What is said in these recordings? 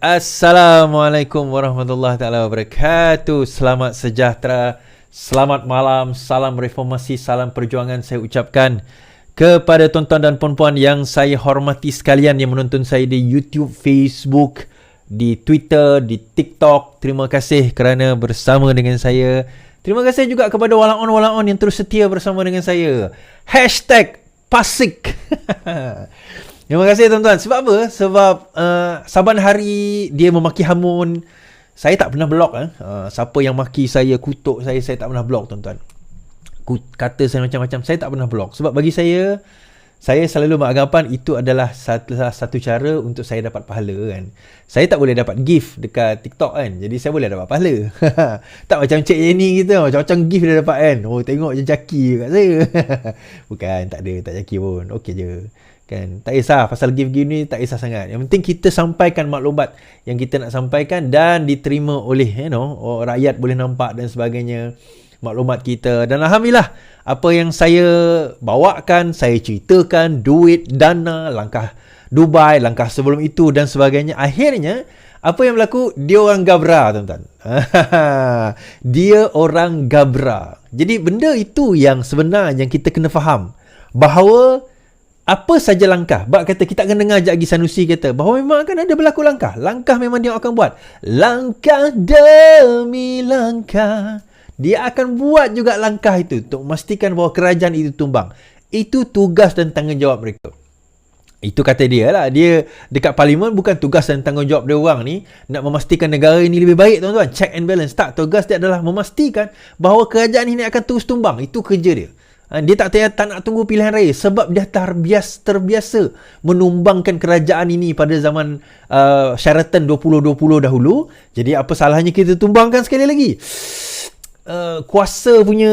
Assalamualaikum warahmatullahi taala wabarakatuh. Selamat sejahtera, selamat malam, salam reformasi, salam perjuangan saya ucapkan kepada tuan-tuan dan puan-puan yang saya hormati sekalian yang menonton saya di YouTube, Facebook, di Twitter, di TikTok. Terima kasih kerana bersama dengan saya. Terima kasih juga kepada walaon-walaon yang terus setia bersama dengan saya. #Pasik. Terima kasih tuan-tuan. Sebab apa? Sebab saban hari dia memaki hamun. Saya tak pernah block. Siapa yang maki saya, kutuk saya tak pernah block tuan-tuan. Kata saya macam-macam, saya tak pernah block. Sebab bagi saya selalu beranggapan itu adalah satu cara untuk saya dapat pahala kan. Saya tak boleh dapat gift dekat TikTok kan. Jadi saya boleh dapat pahala. Tak macam Cik Jenny kita, macam-macam gift dia dapat kan. Oh, tengok je jaki kat saya. Bukan, tak ada, tak jaki pun. Okey je. Kan, tak kisah pasal gift ni, tak kisah sangat. Yang penting kita sampaikan maklumat yang kita nak sampaikan dan diterima oleh rakyat, boleh nampak dan sebagainya maklumat kita. Dan alhamdulillah, apa yang saya bawakan, saya ceritakan, duit, dana, langkah Dubai, langkah sebelum itu dan sebagainya, akhirnya apa yang berlaku? Dia orang gabra tuan-tuan. Dia orang gabra. Jadi benda itu yang sebenarnya yang kita kena faham, bahawa apa saja langkah. Bak kata kita akan dengar sekejap lagi Sanusi kata bahawa memang akan ada berlaku langkah. Langkah memang dia akan buat. Langkah demi langkah. Dia akan buat juga langkah itu untuk memastikan bahawa kerajaan itu tumbang. Itu tugas dan tanggungjawab mereka. Itu kata dia lah. Dia dekat parlimen bukan tugas dan tanggungjawab dia orang ni nak memastikan negara ini lebih baik tuan-tuan. Check and balance. Tak. Tugas dia adalah memastikan bahawa kerajaan ini akan terus tumbang. Itu kerja dia. Dia tak nak tunggu pilihan raya sebab dia terbiasa menumbangkan kerajaan ini pada zaman Sheraton 2020 dahulu. Jadi apa salahnya kita tumbangkan sekali lagi? Kuasa punya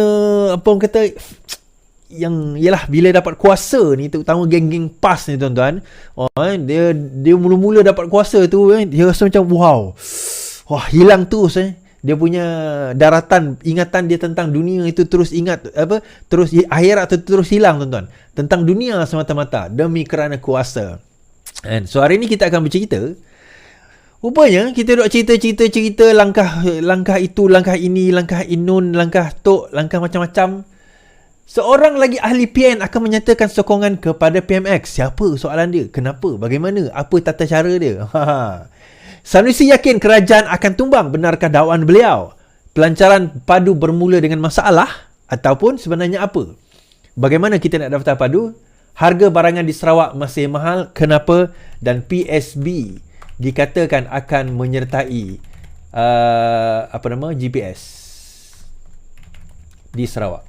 apa orang kata, yang ialah bila dapat kuasa ni, terutama geng-geng PAS ni tuan-tuan, dia mula-mula dapat kuasa tu, dia rasa macam wah hilang terus dia punya daratan, ingatan dia tentang dunia itu terus terus akhirat tu terus hilang tuan-tuan, tentang dunia semata-mata demi kerana kuasa. And so hari ni kita akan bercerita. Rupanya kita duk cerita langkah itu, langkah ini, langkah inun, langkah tok, langkah macam-macam. Seorang lagi ahli PN akan menyatakan sokongan kepada PMX. Siapa soalan dia? Kenapa? Bagaimana? Apa tata cara dia? Sanusi yakin kerajaan akan tumbang. Benarkah dakwaan beliau? Pelancaran padu bermula dengan masalah ataupun sebenarnya apa? Bagaimana kita nak daftar padu? Harga barangan di Sarawak masih mahal. Kenapa? Dan PSB dikatakan akan menyertai GPS di Sarawak.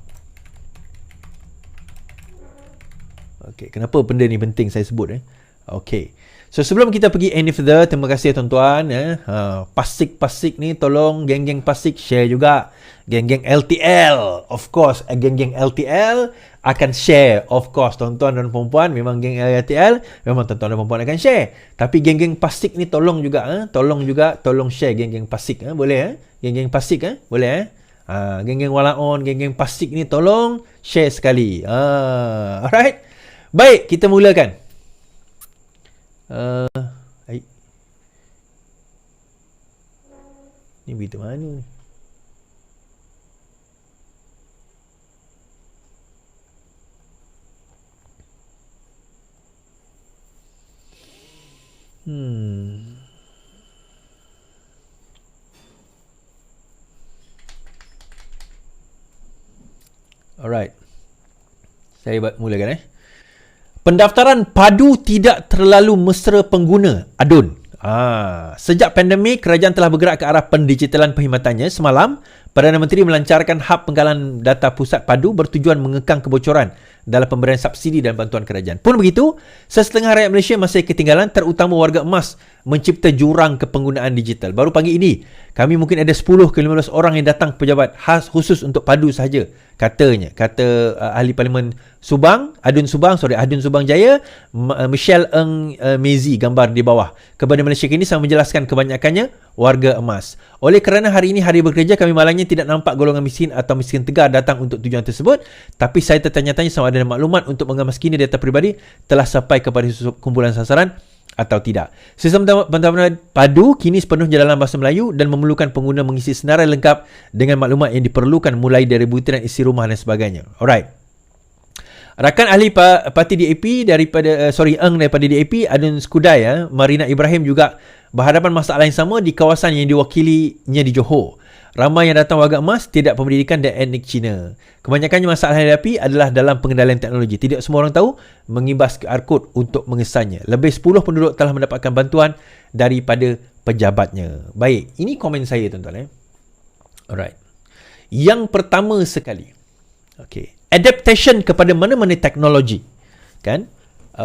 Okey, kenapa benda ni penting saya sebut Okey. So sebelum kita pergi any further, terima kasih tuan-tuan Pasik ni tolong geng-geng Pasik share juga. Geng-geng LTL, of course, geng-geng LTL akan share, of course tuan-tuan dan puan-puan. Memang geng LTL memang tuan-tuan dan puan-puan akan share. Tapi geng-geng Pasik ni tolong juga tolong share geng-geng Pasik boleh geng-geng Pasik boleh geng-geng Walaon, geng-geng Pasik ni tolong share sekali. Alright. Baik, kita mulakan. Ni berita mana ni? Alright. Saya mulakan Pendaftaran padu tidak terlalu mesra pengguna. Adun. Sejak pandemik, kerajaan telah bergerak ke arah pendigitalan perkhidmatannya. Semalam, Perdana Menteri melancarkan hub penggalan data pusat padu bertujuan mengekang kebocoran dalam pemberian subsidi dan bantuan kerajaan. Pun begitu, sesetengah rakyat Malaysia masih ketinggalan, terutama warga emas, mencipta jurang kepenggunaan digital. Baru pagi ini, kami mungkin ada 10 ke 15 orang yang datang pejabat khas khusus untuk padu sahaja. Kata ahli Parlimen Adun Subang Jaya, Michelle Eng Mezi, gambar di bawah. Kepada Malaysia Kini sama menjelaskan kebanyakannya warga emas. Oleh kerana hari ini hari bekerja, kami malangnya tidak nampak golongan miskin atau miskin tegar datang untuk tujuan tersebut. Tapi saya tertanya-tanya sama ada maklumat untuk mengemaskini data peribadi telah sampai kepada kumpulan sasaran atau tidak. Sistem pentabaran padu kini sepenuhnya dalam bahasa Melayu dan memerlukan pengguna mengisi senarai lengkap dengan maklumat yang diperlukan mulai dari butiran isi rumah dan sebagainya. Alright. Rakan ahli parti DAP daripada daripada DAP Adun Skudai Marina Ibrahim juga berhadapan masalah yang sama di kawasan yang diwakilinya di Johor. Ramai yang datang warga emas tidak pendidikan dan etnik Cina. Kebanyakannya masalah yang dihadapi adalah dalam pengendalian teknologi. Tidak semua orang tahu mengimbas QR code untuk mengesannya. Lebih 10 penduduk telah mendapatkan bantuan daripada pejabatnya. Baik, ini komen saya tuan-tuan. Alright. Yang pertama sekali. Okay. Adaptation kepada mana-mana teknologi. Kan?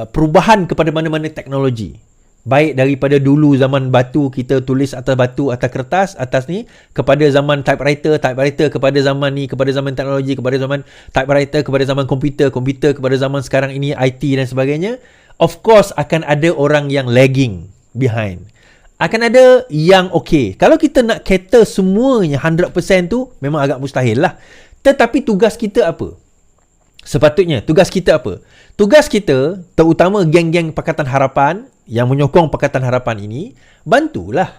Perubahan kepada mana-mana teknologi. Baik daripada dulu zaman batu kita tulis atas batu, atas kertas, atas ni, kepada zaman typewriter kepada zaman ni, kepada zaman teknologi, kepada zaman typewriter, kepada zaman komputer kepada zaman sekarang ini IT dan sebagainya. Of course akan ada orang yang lagging behind. Akan ada yang okay. Kalau kita nak cater semuanya 100% tu memang agak mustahil lah. Tetapi tugas kita apa? Sepatutnya tugas kita apa? Tugas kita, terutama geng-geng Pakatan Harapan yang menyokong Pakatan Harapan ini, bantulah.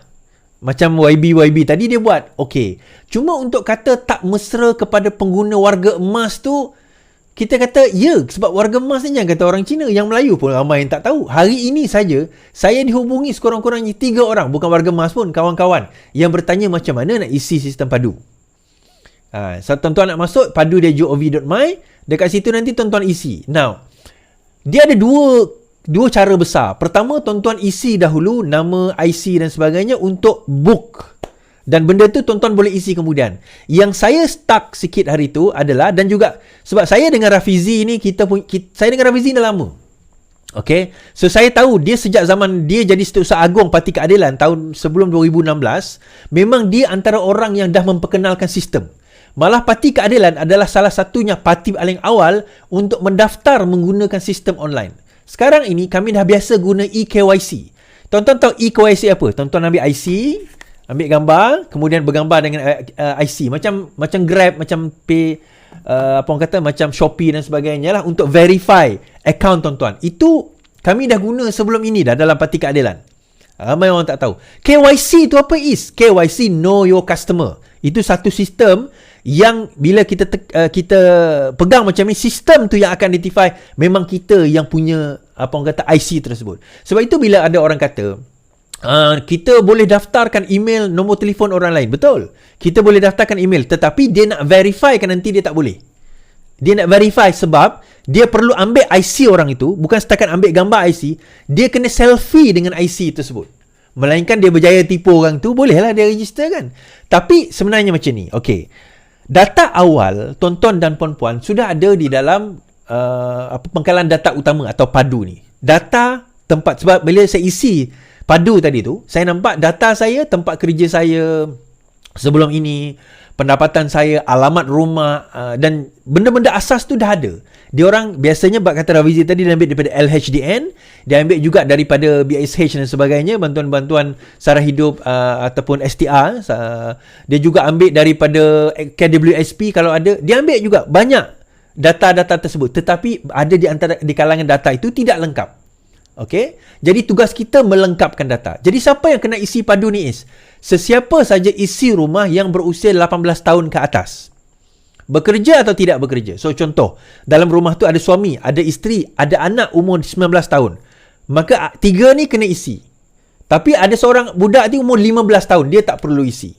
Macam YB tadi dia buat. Okey. Cuma untuk kata tak mesra kepada pengguna warga emas tu, kita kata ya, sebab warga emas ni jangan kata orang Cina, yang Melayu pun ramai yang tak tahu. Hari ini saja saya dihubungi sekurang-kurangnya 3 orang, bukan warga emas pun, kawan-kawan, yang bertanya macam mana nak isi sistem padu. So tuan-tuan nak masuk padu.gov.my, dekat situ nanti tuan-tuan isi. Now, dia ada dua cara besar. Pertama, tuan-tuan isi dahulu nama, IC dan sebagainya untuk book. Dan benda tu tuan-tuan boleh isi kemudian. Yang saya stuck sikit hari tu adalah, dan juga sebab saya dengan Rafizi ni, saya dengan Rafizi dah lama. Okay. So saya tahu dia sejak zaman dia jadi Setiausaha Agong Parti Keadilan tahun sebelum 2016, memang dia antara orang yang dah memperkenalkan sistem. Malah Parti Keadilan adalah salah satunya parti paling awal untuk mendaftar menggunakan sistem online. Sekarang ini kami dah biasa guna eKYC. Tuan-tuan tahu eKYC apa? Tuan-tuan ambil IC, ambil gambar, kemudian bergambar dengan IC. Macam Grab, macam Pay, macam Shopee dan sebagainya lah, untuk verify account tuan-tuan. Itu kami dah guna sebelum ini dah dalam Parti Keadilan. Ramai orang tak tahu. KYC tu apa is? KYC, Know Your Customer. Itu satu sistem yang bila kita pegang macam ni, sistem tu yang akan identify memang kita yang punya IC tersebut. Sebab itu bila ada orang kata kita boleh daftarkan email, nombor telefon orang lain. Betul. Kita boleh daftarkan email, tetapi dia nak verify kan nanti dia tak boleh. Dia nak verify sebab dia perlu ambil IC orang itu, bukan setakat ambil gambar IC, dia kena selfie dengan IC tersebut. Melainkan dia berjaya tipu orang tu, bolehlah dia register kan. Tapi sebenarnya macam ni. Okey. Data awal tuan-tuan dan puan-puan sudah ada di dalam pengkalan data utama atau padu ni. Data tempat, sebab bila saya isi padu tadi tu, saya nampak data saya, tempat kerja saya sebelum ini, pendapatan saya, alamat rumah, dan benda-benda asas tu dah ada. Dia orang biasanya kata Rafizi tadi, dia ambil daripada LHDN, dia ambil juga daripada BISH dan sebagainya, bantuan-bantuan sara hidup ataupun STR. Dia juga ambil daripada KWSP kalau ada. Dia ambil juga banyak data-data tersebut, tetapi ada di kalangan data itu tidak lengkap. Okey, jadi tugas kita melengkapkan data. Jadi siapa yang kena isi padu ni is? Sesiapa saja isi rumah yang berusia 18 tahun ke atas. Bekerja atau tidak bekerja. So contoh, dalam rumah tu ada suami, ada isteri, ada anak umur 19 tahun. Maka 3 ni kena isi. Tapi ada seorang budak ni umur 15 tahun, dia tak perlu isi.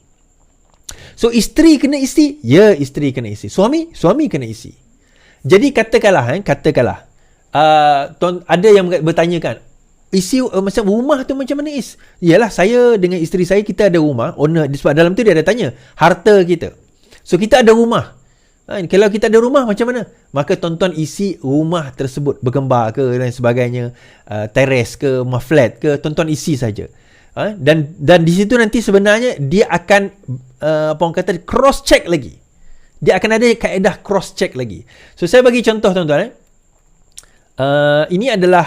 So isteri kena isi? Ya, isteri kena isi. Suami kena isi. Jadi katakanlah ada yang bertanya kan, isi macam rumah tu macam mana is? Yalah, saya dengan isteri saya, kita ada rumah, owner, sebab dalam tu dia ada tanya harta kita. So kita ada rumah. Kalau kita ada rumah macam mana? Maka tuan-tuan isi rumah tersebut, bergambar ke dan sebagainya, teres ke, rumah flat ke, tuan-tuan isi saja. Dan di situ nanti sebenarnya dia akan cross check lagi. Dia akan ada kaedah cross check lagi. So saya bagi contoh tuan-tuan. Ini adalah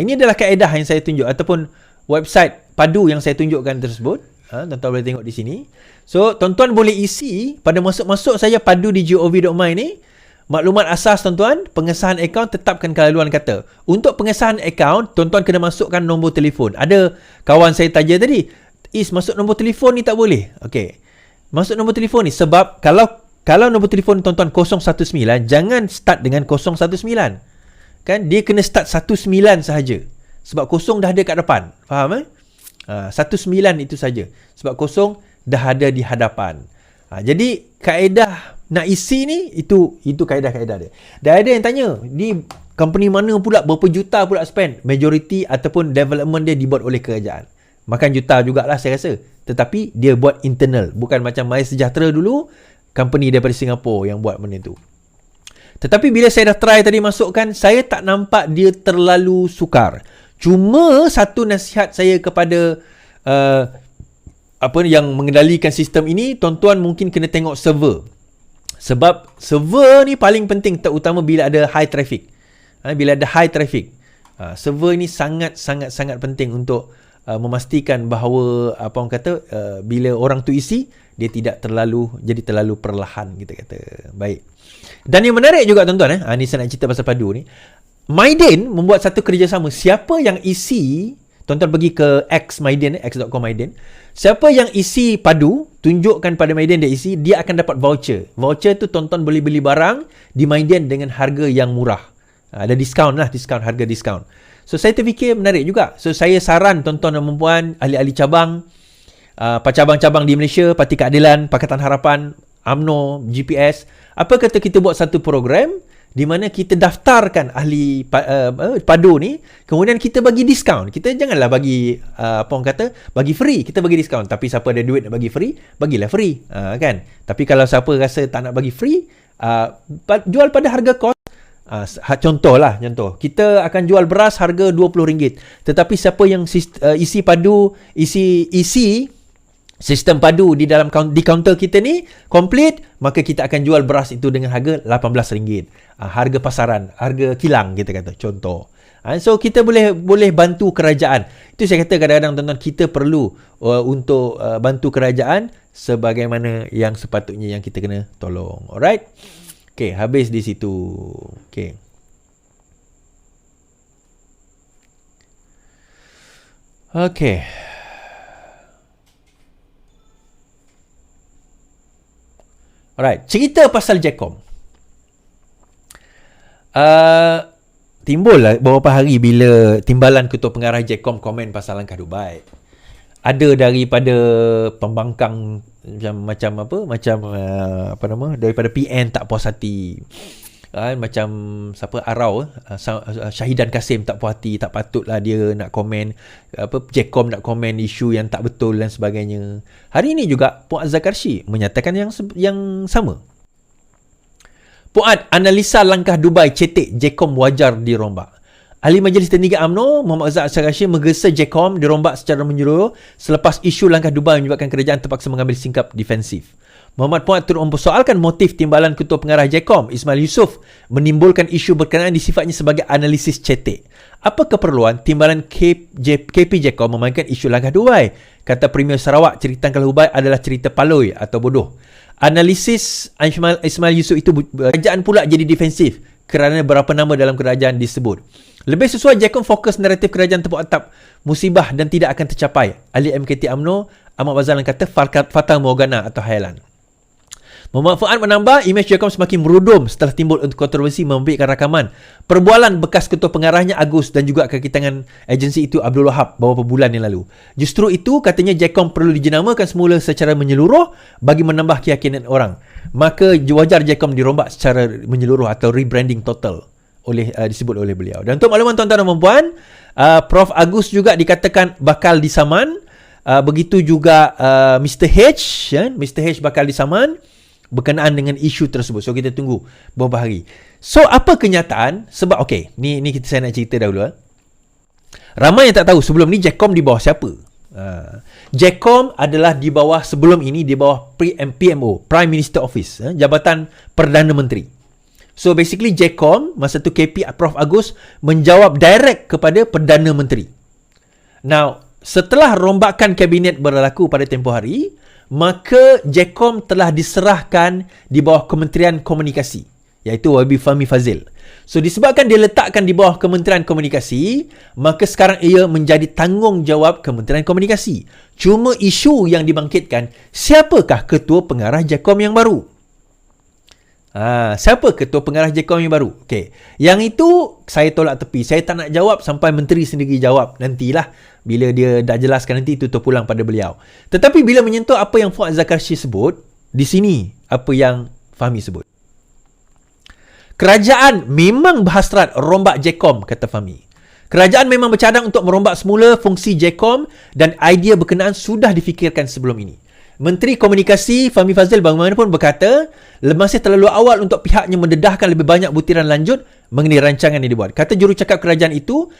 ini adalah kaedah yang saya tunjuk ataupun website padu yang saya tunjukkan tersebut. Tuan-tuan boleh tengok di sini. So tuan-tuan boleh isi pada masuk-masuk saja padu di gov.my ni, Maklumat asas tuan-tuan, pengesahan akaun tetapkan kelaluan kata. Untuk pengesahan akaun, tuan-tuan kena masukkan nombor telefon. Ada kawan saya tanya tadi, masuk nombor telefon ni tak boleh. Okey. Masuk nombor telefon ni sebab kalau nombor telefon tuan-tuan 019, jangan start dengan 019. Kan dia kena start 19 sahaja. Sebab kosong dah ada kat depan. Faham 19 itu saja. Sebab kosong dah ada di hadapan. Jadi kaedah nak isi ni itu kaedah-kaedah dia. Dan ada yang tanya, ni company mana pula, berapa juta pula spend? Majority ataupun development dia dibuat oleh kerajaan. Makan juta jugalah saya rasa. Tetapi dia buat internal, bukan macam MySejahtera dulu, company daripada Singapura yang buat benda tu. Tetapi bila saya dah try tadi masukkan, saya tak nampak dia terlalu sukar. Cuma satu nasihat saya kepada yang mengendalikan sistem ini, tuan-tuan mungkin kena tengok server. Sebab server ni paling penting, terutama bila ada high traffic. Bila ada high traffic, server ni sangat penting untuk memastikan bahawa bila orang tu isi, dia tidak jadi terlalu perlahan, kita kata. Baik. Dan yang menarik juga tuan-tuan, ni saya nak cerita pasal padu ni. Mydin membuat satu kerjasama. Siapa yang isi, tuan-tuan pergi ke Mydin, x.com Mydin. Siapa yang isi padu, tunjukkan pada Mydin dia isi, dia akan dapat voucher. Voucher tu tuan-tuan boleh beli barang di Mydin dengan harga yang murah. Ada diskaun, harga diskaun. So saya terfikir menarik juga. So saya saran tuan-tuan dan puan, ahli-ahli cabang, cabang-cabang di Malaysia, Parti Keadilan, Pakatan Harapan, UMNO, GPS, apa kata kita buat satu program di mana kita daftarkan ahli padu ni, kemudian kita bagi diskaun. Kita janganlah bagi bagi free, kita bagi diskaun. Tapi siapa ada duit nak bagi free, bagilah free, kan. Tapi kalau siapa rasa tak nak bagi free, jual pada harga kos. Contoh, kita akan jual beras harga RM20, tetapi siapa yang isi sistem padu di kaunter kita ni komplit, maka kita akan jual beras itu dengan harga RM18. Harga pasaran, harga kilang, kita kata, contoh. So kita boleh bantu kerajaan. Itu saya kata kadang-kadang tuan-tuan, kita perlu untuk bantu kerajaan sebagaimana yang sepatutnya yang kita kena tolong. Alright? Okay, habis di situ. Okay. Okay. Alright, cerita pasal Jecom. Timbul lah beberapa hari bila timbalan ketua pengarah Jecom komen pasal langkah Dubai. Ada daripada pembangkang daripada PN tak puas hati. Macam Arau, Syahidan Kasim tak puas hati, tak patutlah dia nak komen, Jecom nak komen isu yang tak betul dan sebagainya. Hari ini juga Puan Zakarshi menyatakan yang sama. Puan, analisa langkah Dubai cetek Jecom wajar dirombak. Ahli Majlis Tinggi UMNO Muhammad Zakarshi menggesa Jecom dirombak secara menyeluruh selepas isu langkah Dubai menyebabkan kerajaan terpaksa mengambil sikap defensif. Muhammad Puan turut mempersoalkan motif timbalan ketua pengarah Jecom Ismail Yusof menimbulkan isu berkenaan disifatnya sebagai analisis cetek. Apa keperluan timbalan KP Jecom memainkan isu langkah Dubai? Kata Premier Sarawak, cerita langkah Dubai adalah cerita paloi atau bodoh. Analisis Ismail Yusof itu, kerajaan pula jadi defensif kerana berapa nama dalam kerajaan disebut. Lebih sesuai, Jecom fokus naratif kerajaan tepuk atap musibah dan tidak akan tercapai. Ahli MKT UMNO Ahmad Bazalan kata Fata Morgana atau hayalan. Muhammad Fuad menambah, imej Jecom semakin merudum setelah timbul kontroversi memberikan rakaman perbualan bekas ketua pengarahnya Agus dan juga kaki tangan agensi itu Abdul Wahab beberapa bulan yang lalu. Justru itu, katanya Jecom perlu dijenamakan semula secara menyeluruh bagi menambah keyakinan orang. Maka wajar Jecom dirombak secara menyeluruh atau rebranding total disebut oleh beliau. Dan untuk makluman tuan-tuan dan puan, Prof Agus juga dikatakan bakal disaman. Begitu juga Mr. H, Mr. H bakal disaman berkenaan dengan isu tersebut. So kita tunggu beberapa hari. So apa kenyataan? Sebab ni saya nak cerita dahulu. Ramai yang tak tahu sebelum ni Jecom di bawah siapa? Jecom adalah di bawah, sebelum ini di bawah PMO, Prime Minister Office, Jabatan Perdana Menteri. So basically Jecom masa tu KP Prof Agus menjawab direct kepada Perdana Menteri. Now, setelah rombakan kabinet berlaku pada tempoh hari, maka Jecom telah diserahkan di bawah Kementerian Komunikasi, iaitu YB Fahmi Fazil. So disebabkan dia letakkan di bawah Kementerian Komunikasi, maka sekarang ia menjadi tanggungjawab Kementerian Komunikasi. Cuma isu yang dibangkitkan, siapakah ketua pengarah JECOM yang baru? Siapa ketua pengarah JECOM yang baru? Okey, yang itu saya tolak tepi. Saya tak nak jawab sampai menteri sendiri jawab. Nantilah bila dia dah jelaskan, nanti itu terpulang pada beliau. Tetapi bila menyentuh apa yang Fuad Zakarsyih sebut, di sini apa yang Fahmi sebut. Kerajaan memang berhasrat rombak JECOM, kata Fahmi. Kerajaan memang bercadang untuk merombak semula fungsi JECOM dan idea berkenaan sudah difikirkan sebelum ini. Menteri Komunikasi Fahmi Fazil bagaimanapun berkata, masih terlalu awal untuk pihaknya mendedahkan lebih banyak butiran lanjut mengenai rancangan yang dibuat. Kata jurucakap kerajaan itu,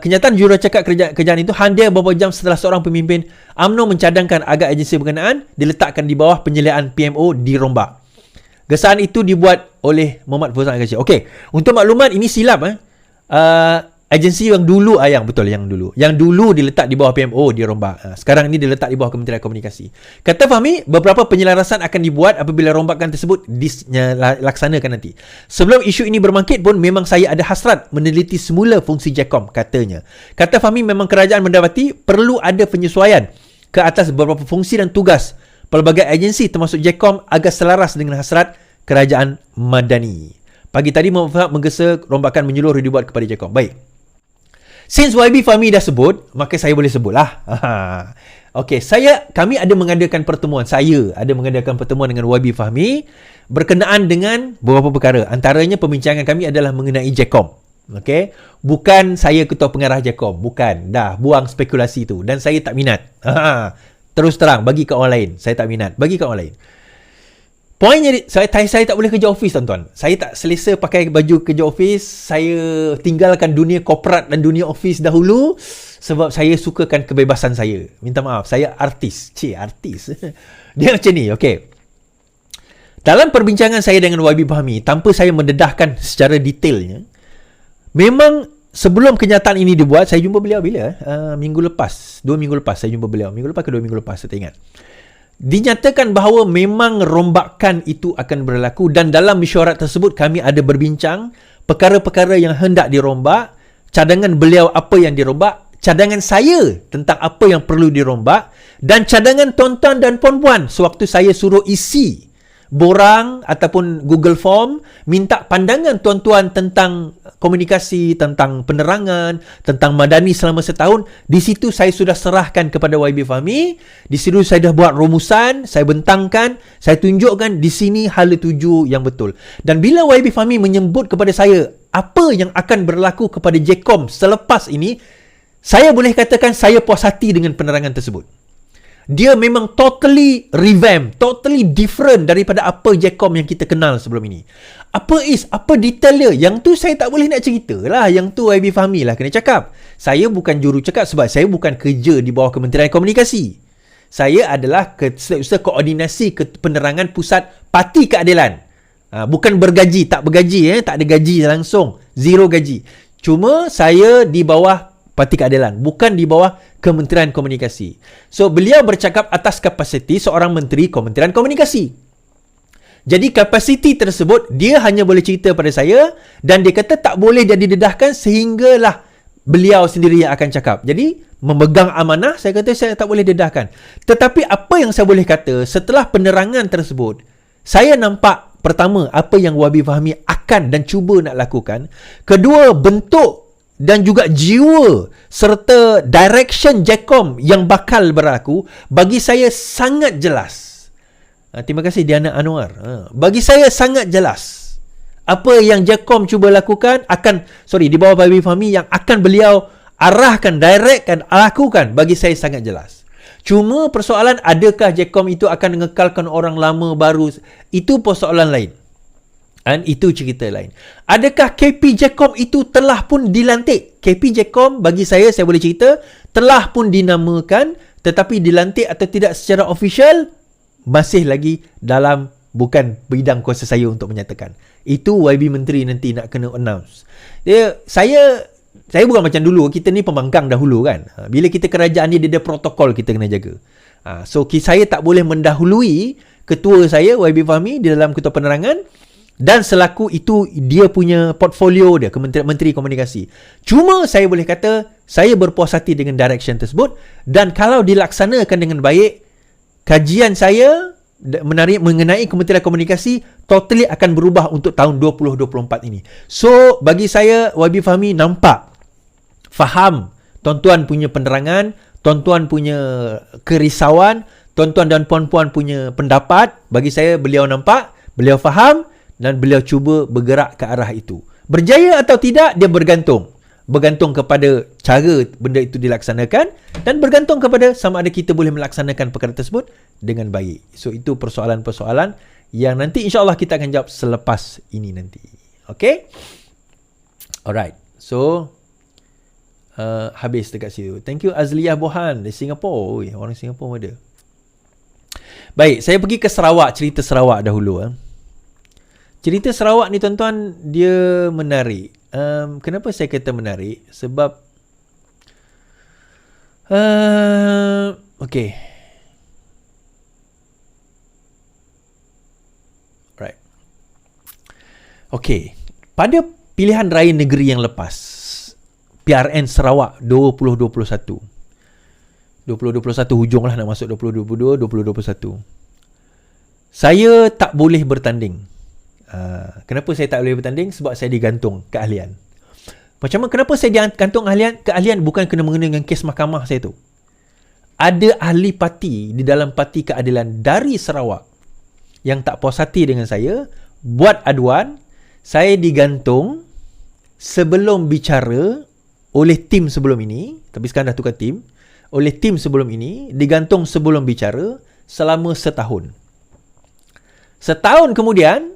kenyataan jurucakap kerajaan itu hadir beberapa jam setelah seorang pemimpin UMNO mencadangkan agar agensi berkenaan diletakkan di bawah penyeliaan PMO dirombak. Gesaan itu dibuat oleh Muhammad Fauzan Al-Khashi. Okey, untuk maklumat ini silap agensi yang dulu yang dulu diletak di bawah PMO dirombak. Sekarang ini diletak di bawah Kementerian Komunikasi. Kata Fahmi, beberapa penyelarasan akan dibuat apabila rombakan tersebut dilaksanakan nanti. Sebelum isu ini bermangkit pun memang saya ada hasrat meneliti semula fungsi JECOM, katanya. Kata Fahmi, memang kerajaan mendapati perlu ada penyesuaian ke atas beberapa fungsi dan tugas pelbagai agensi termasuk JECOM agar selaras dengan hasrat kerajaan madani. Pagi tadi Muhammad menggesa rombakan menyeluruh dibuat kepada JECOM. Baik. Since YB Fahmi dah sebut, maka saya boleh sebutlah. Okey, kami ada mengadakan pertemuan. Saya ada mengadakan pertemuan dengan YB Fahmi berkenaan dengan beberapa perkara. Antaranya pembincangan kami adalah mengenai JECOM. Okey, bukan saya ketua pengarah JECOM, bukan. Dah buang spekulasi tu dan saya tak minat. Terus terang, bagi ke orang lain. Saya tak minat. Bagi ke orang lain. Poinnya, saya tak boleh kerja office, tuan-tuan. Saya tak selesa pakai baju kerja office. Saya tinggalkan dunia korporat dan dunia office dahulu sebab saya sukakan kebebasan saya. Minta maaf, saya artis. Artis. Dia macam ni, okey. Dalam perbincangan saya dengan YB Fahmi, tanpa saya mendedahkan secara detailnya, memang sebelum kenyataan ini dibuat, saya jumpa beliau bila? Minggu lepas. 2 minggu lepas saya jumpa beliau. Minggu lepas ke 2 minggu lepas, saya tak ingat. Dinyatakan bahawa memang rombakan itu akan berlaku dan dalam mesyuarat tersebut kami ada berbincang perkara-perkara yang hendak dirombak, cadangan beliau apa yang dirombak, cadangan saya tentang apa yang perlu dirombak dan cadangan tuan-tuan dan puan-puan sewaktu saya suruh isi borang ataupun Google Form minta pandangan tuan-tuan tentang komunikasi, tentang penerangan, tentang madani selama setahun. Di situ saya sudah serahkan kepada YB Fahmi. Di situ saya dah buat rumusan, saya bentangkan, saya tunjukkan di sini hala tuju yang betul. Dan bila YB Fahmi menyebut kepada saya apa yang akan berlaku kepada JECOM selepas ini, saya boleh katakan saya puas hati dengan penerangan tersebut. Dia memang totally revamp, totally different daripada apa JECOM yang kita kenal sebelum ini. Apa detail dia? Yang tu saya tak boleh nak cerita lah. Yang tu YB Fahmi lah kena cakap. Saya bukan juru cakap sebab saya bukan kerja di bawah Kementerian Komunikasi. Saya adalah Setiausaha Koordinasi Penerangan Pusat Parti Keadilan. Bukan bergaji, tak bergaji, tak ada gaji langsung. Zero gaji. Cuma saya di bawah Parti Keadilan, bukan di bawah Kementerian Komunikasi. So, beliau bercakap atas kapasiti seorang menteri Kementerian Komunikasi. Jadi, kapasiti tersebut, dia hanya boleh cerita pada saya dan dia kata tak boleh jadi dedahkan sehinggalah beliau sendiri yang akan cakap. Jadi, memegang amanah, saya kata saya tak boleh dedahkan. Tetapi, apa yang saya boleh kata, setelah penerangan tersebut, saya nampak, pertama, apa yang YB Fahmi akan dan cuba nak lakukan. Kedua, bentuk dan juga jiwa serta direction JECOM yang bakal berlaku bagi saya sangat jelas. Terima kasih Diana Anwar. Bagi saya sangat jelas apa yang JECOM cuba lakukan di bawah YB Fahmi yang akan beliau arahkan, directkan, lakukan, bagi saya sangat jelas. Cuma persoalan adakah JECOM itu akan mengekalkan orang lama baru, itu persoalan lain. Dan itu cerita lain. Adakah KP JECOM itu telah pun dilantik? KP JECOM bagi saya boleh cerita, telah pun dinamakan, tetapi dilantik atau tidak secara official, masih lagi dalam bukan bidang kuasa saya untuk menyatakan. Itu YB Menteri nanti nak kena announce. Saya bukan macam dulu, kita ni pembangkang dahulu kan. Bila kita kerajaan ni, dia ada protokol kita kena jaga. So, saya tak boleh mendahului ketua saya, YB Fahmi, di dalam ketua penerangan. Dan selaku itu dia punya portfolio dia, Menteri Komunikasi. Cuma saya boleh kata, saya berpuas hati dengan direction tersebut, dan kalau dilaksanakan dengan baik, kajian saya mengenai Kementerian Komunikasi totally akan berubah untuk tahun 2024 ini. So, bagi saya, YB Fahmi nampak, faham tuan-tuan punya penerangan, tuan-tuan punya kerisauan, tuan-tuan dan puan-puan punya pendapat. Bagi saya, beliau nampak, beliau faham, dan beliau cuba bergerak ke arah itu. Berjaya atau tidak, dia bergantung. Bergantung kepada cara benda itu dilaksanakan, dan bergantung kepada sama ada kita boleh melaksanakan perkara tersebut dengan baik. So, itu persoalan-persoalan yang nanti insyaAllah kita akan jawab selepas ini nanti. Okay? Alright. So, habis dekat situ. Thank you Azliyah Bohan dari Singapura. Oi, orang Singapura ada. Baik, saya pergi ke Sarawak, cerita Sarawak dahulu. Cerita Sarawak ni tuan-tuan, dia menarik. Kenapa saya kata menarik? Sebab okay. Right. Okay. Pada pilihan raya negeri yang lepas, PRN Sarawak 2021 hujung lah, nak masuk 2022, 2021. Saya tak boleh bertanding. Kenapa saya tak boleh bertanding? Sebab saya digantung keahlian. Macam mana, kenapa saya digantung keahlian? Bukan kena mengenai dengan kes mahkamah saya tu. Ada ahli parti di dalam Parti Keadilan dari Sarawak yang tak puas hati dengan saya, buat aduan. Saya digantung sebelum bicara oleh tim sebelum ini, tapi sekarang dah tukar tim, oleh tim sebelum ini, digantung sebelum bicara selama setahun. Setahun kemudian,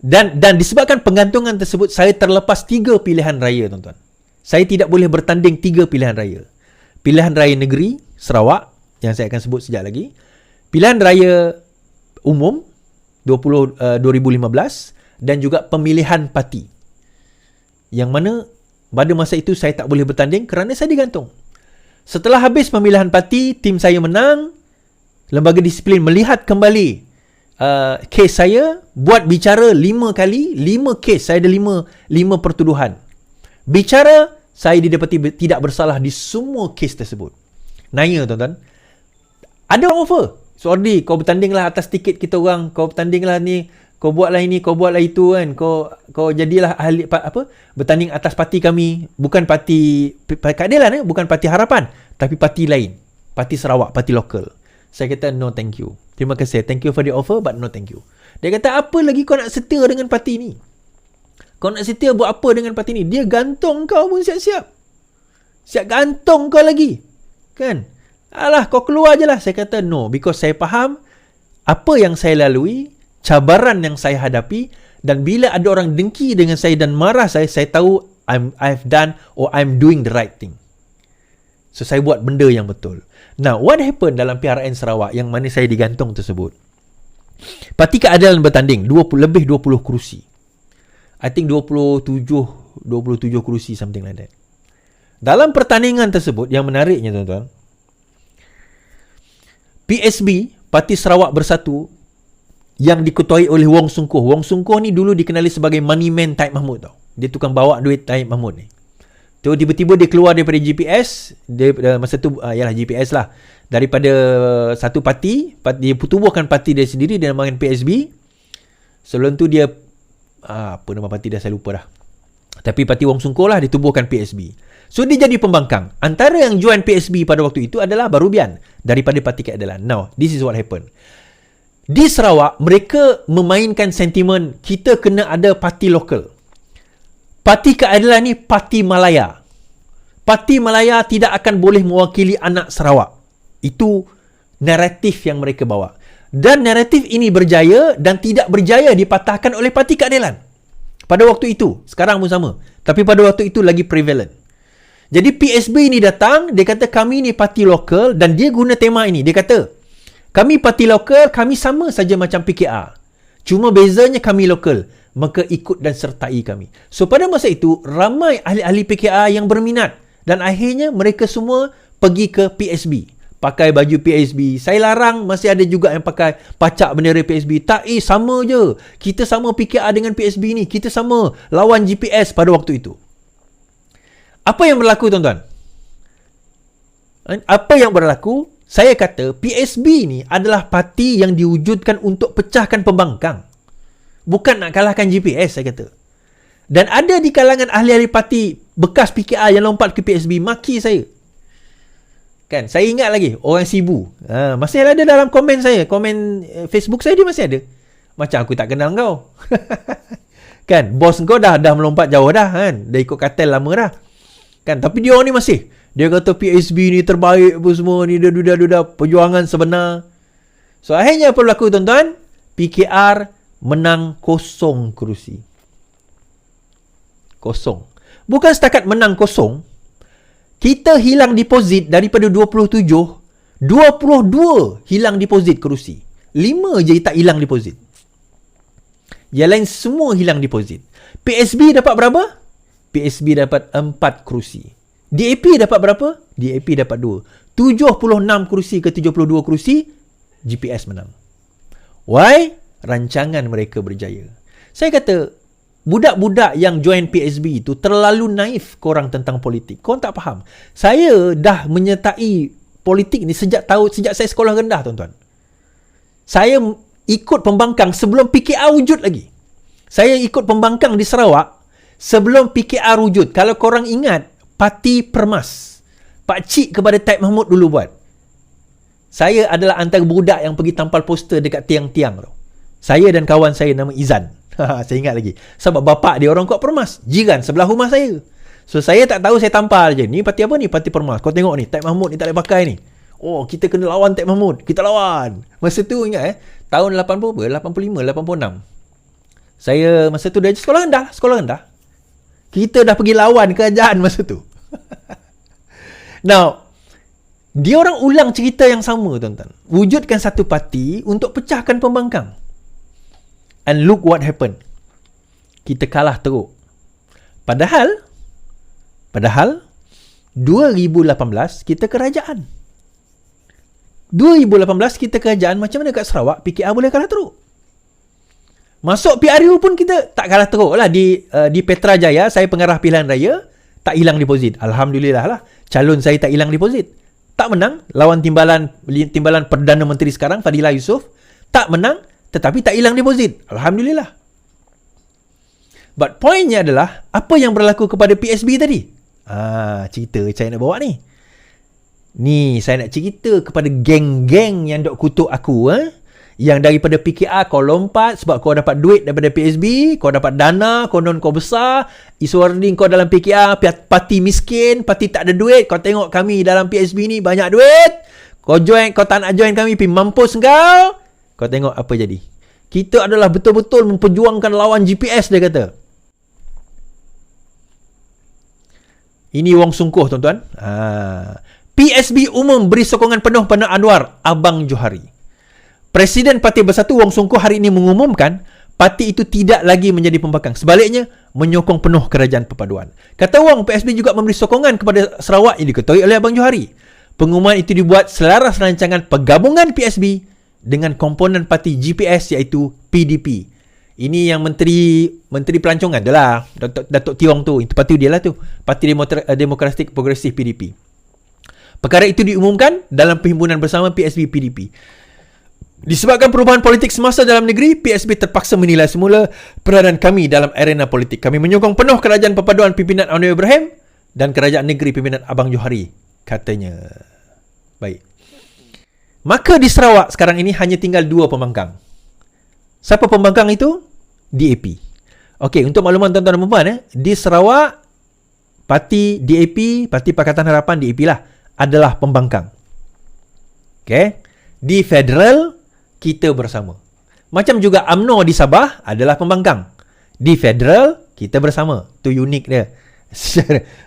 dan disebabkan penggantungan tersebut, saya terlepas 3 pilihan raya, tuan-tuan. Saya tidak boleh bertanding 3 pilihan raya. Pilihan raya negeri Sarawak, yang saya akan sebut sekejap lagi. Pilihan raya umum 2015, dan juga pemilihan parti. Yang mana pada masa itu saya tak boleh bertanding kerana saya digantung. Setelah habis pemilihan parti, tim saya menang. Lembaga disiplin melihat kembali kes saya, buat bicara 5 kali, 5 kes, saya ada 5 pertuduhan. Bicara, saya didapati tidak bersalah di semua kes tersebut. Nanya tuan-tuan, ada orang offer, Sordi, kau bertandinglah atas tiket kita orang, kau bertandinglah ni, kau buatlah ini, kau buatlah itu kan, kau jadilah ahli bertanding atas parti kami, bukan parti keadilan, bukan parti harapan, tapi parti lain, parti Sarawak, parti lokal. Saya kata no thank you. Terima kasih. Thank you for the offer but no thank you. Dia kata, apa lagi kau nak setia dengan parti ni? Kau nak setia buat apa dengan parti ni? Dia gantung kau pun siap-siap. Siap gantung kau lagi. Kan? Alah, kau keluar je lah. Saya kata no, because saya faham apa yang saya lalui, cabaran yang saya hadapi, dan bila ada orang dengki dengan saya dan marah saya tahu I've done or I'm doing the right thing. So, saya buat benda yang betul. Now, what happened dalam PRN Sarawak yang mana saya digantung tersebut? Parti Keadilan bertanding, lebih 20 kerusi. I think 27 kerusi, something like that. Dalam pertandingan tersebut, yang menariknya tuan-tuan, PSB, Parti Sarawak Bersatu, yang diketuai oleh Wong Sungkuh. Wong Sungkuh ni dulu dikenali sebagai money man Taib Mahmud tau. Dia tukang bawa duit Taib Mahmud ni. So, tiba-tiba dia keluar daripada GPS, masa tu ialah GPS lah, daripada satu parti, dia tubuhkan parti dia sendiri, dia namakan PSB. Sebelum tu dia apa nama parti dia saya lupa dah, tapi parti Wong Sungkuh lah, ditubuhkan PSB. So, dia jadi pembangkang. Antara yang join PSB pada waktu itu adalah Barubian daripada Parti Keadilan. Now, this is what happened. Di Sarawak, mereka memainkan sentimen kita kena ada parti lokal. Parti Keadilan ni parti Malaya. Parti Malaya tidak akan boleh mewakili anak Sarawak. Itu naratif yang mereka bawa. Dan naratif ini berjaya dan tidak berjaya dipatahkan oleh Parti Keadilan. Pada waktu itu, sekarang pun sama. Tapi pada waktu itu lagi prevalent. Jadi PSB ni datang, dia kata kami ni parti lokal, dan dia guna tema ini. Dia kata, kami parti lokal, kami sama saja macam PKR. Cuma bezanya kami lokal. Maka ikut dan sertai kami. So, pada masa itu, ramai ahli-ahli PKR yang berminat. Dan akhirnya, mereka semua pergi ke PSB. pakai baju PSB. Saya larang, masih ada juga yang pakai pacak bendera PSB. Tak, sama je. Kita sama PKR dengan PSB ni. Kita sama lawan GPS pada waktu itu. Apa yang berlaku, tuan-tuan? Apa yang berlaku? Saya kata PSB ni adalah parti yang diwujudkan untuk pecahkan pembangkang. Bukan nak kalahkan GPS, saya kata. Dan ada di kalangan ahli-ahli parti bekas PKR yang lompat ke PSB maki saya. Kan, saya ingat lagi orang Sibu. Masih ada dalam komen saya, komen Facebook saya, dia masih ada. Macam aku tak kenal kau. Kan, bos kau dah melompat jauh dah kan. Dah ikut kartel lama dah. Kan, tapi dia ni masih. Dia kata PSB ni terbaik apa semua ni, duda perjuangan sebenar. So akhirnya apa berlaku, tuan-tuan? PKR menang 0 kerusi. 0. Bukan setakat menang 0, kita hilang deposit daripada 27, 22 hilang deposit kerusi. 5 je tak hilang deposit. Yang lain semua hilang deposit. PSB dapat berapa? PSB dapat 4 kerusi. DAP dapat berapa? DAP dapat 2. 76 kerusi ke 72 kerusi, GPS menang. Why? Rancangan mereka berjaya. Saya kata, budak-budak yang join PSB itu terlalu naif korang tentang politik. Korang tak faham. Saya dah menyertai politik ni sejak saya sekolah rendah, tuan-tuan. Saya ikut pembangkang sebelum PKR wujud lagi. Saya ikut pembangkang di Sarawak sebelum PKR wujud. Kalau korang ingat, Parti Permas, Pak Cik kepada Taib Mahmud dulu buat. Saya adalah antara budak yang pergi tampal poster dekat tiang-tiang tu. Saya dan kawan saya nama Izan. Saya ingat lagi. Sebab bapak dia orang Kuat Permas, jiran sebelah rumah saya. So saya tak tahu, saya tampal je. Ni parti apa ni? Parti Permas. Kau tengok ni, Taib Mahmud ni tak boleh pakai ni. Oh, kita kena lawan Taib Mahmud. Kita lawan. Masa tu ingat tahun 85, 86. Saya masa tu dah sekolah rendah. Kita dah pergi lawan kerajaan masa tu. Now, dia orang ulang cerita yang sama, tuan-tuan. Wujudkan satu parti untuk pecahkan pembangkang. And look what happened. Kita kalah teruk. Padahal 2018 kita kerajaan. 2018 kita kerajaan, macam mana kat Sarawak PKR boleh kalah teruk? Masuk PRU pun kita tak kalah teruk lah. Di Petrajaya, saya pengarah pilihan raya, tak hilang deposit. Alhamdulillah lah. Calon saya tak hilang deposit. Tak menang lawan timbalan Perdana Menteri sekarang, Fadilah Yusof. Tak menang, tetapi tak hilang deposit. Alhamdulillah. But pointnya adalah, apa yang berlaku kepada PSB tadi? Cerita saya nak bawa ni. Ni, saya nak cerita kepada geng-geng yang dok kutuk aku. Yang daripada PKR kau lompat sebab kau dapat duit daripada PSB, kau dapat dana, konon kau besar, isu wording kau dalam PKR, parti miskin, parti tak ada duit. Kau tengok kami dalam PSB ni banyak duit. Kau tak nak join kami, pergi mampus kau. Kau tengok apa jadi. Kita adalah betul-betul memperjuangkan lawan GPS, dia kata. Ini wong sungkuh, tuan-tuan. PSB umum beri sokongan penuh pada Anwar, Abang Johari. Presiden Parti Bersatu Wong Sungkuh hari ini mengumumkan parti itu tidak lagi menjadi pembangkang. Sebaliknya, menyokong penuh kerajaan perpaduan. Kata Wong, PSB juga memberi sokongan kepada Sarawak yang diketuai oleh Abang Johari. Pengumuman itu dibuat selaras rancangan penggabungan PSB dengan komponen parti GPS iaitu PDP. Ini yang Menteri Pelancongan dia lah, Datuk Tiong tu. Itu parti dia lah tu. Parti Demokratik Progresif PDP. Perkara itu diumumkan dalam perhimpunan bersama PSB-PDP. Disebabkan perubahan politik semasa dalam negeri, PSB terpaksa menilai semula peranan kami dalam arena politik. Kami menyokong penuh kerajaan perpaduan pimpinan Anwar Ibrahim dan kerajaan negeri pimpinan Abang Johari, katanya. Baik. Maka di Sarawak sekarang ini hanya tinggal 2 pembangkang. Siapa pembangkang itu? DAP. Okey, untuk makluman tuan-tuan dan puan, di Sarawak, parti DAP, Parti Pakatan Harapan DAP lah, adalah pembangkang. Okey. Di federal, kita bersama. Macam juga UMNO di Sabah adalah pembangkang. Di federal, kita bersama. Tu unik dia.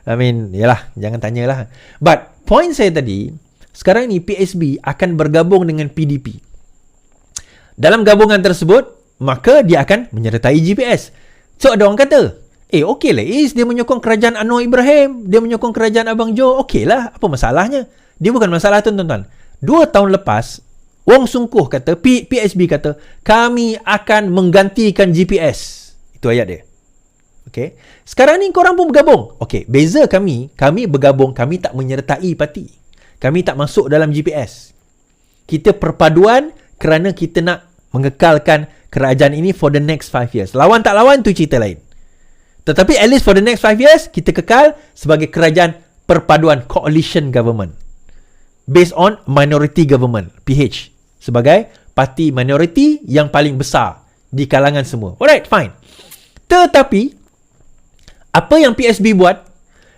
I mean, yalah, jangan tanyalah. But, point saya tadi, sekarang ni PSB akan bergabung dengan PDP. Dalam gabungan tersebut, maka dia akan menyertai GPS. So, ada orang kata, okey lah dia menyokong kerajaan Anwar Ibrahim, dia menyokong kerajaan Abang Jo, okey lah, apa masalahnya? Dia bukan masalah tu, tuan-tuan. 2 tahun lepas, Wong Sungkuh kata, PSB kata, kami akan menggantikan GPS. Itu ayat dia. Okay. Sekarang ni korang pun bergabung. Okay, beza kami bergabung, kami tak menyertai parti. Kami tak masuk dalam GPS. Kita perpaduan kerana kita nak mengekalkan kerajaan ini for the next 5 years. Lawan tak lawan tu cerita lain. Tetapi at least for the next 5 years, kita kekal sebagai kerajaan perpaduan, coalition government. Based on minority government, PH. Sebagai parti minority yang paling besar di kalangan semua. Alright, fine. Tetapi, apa yang PSB buat?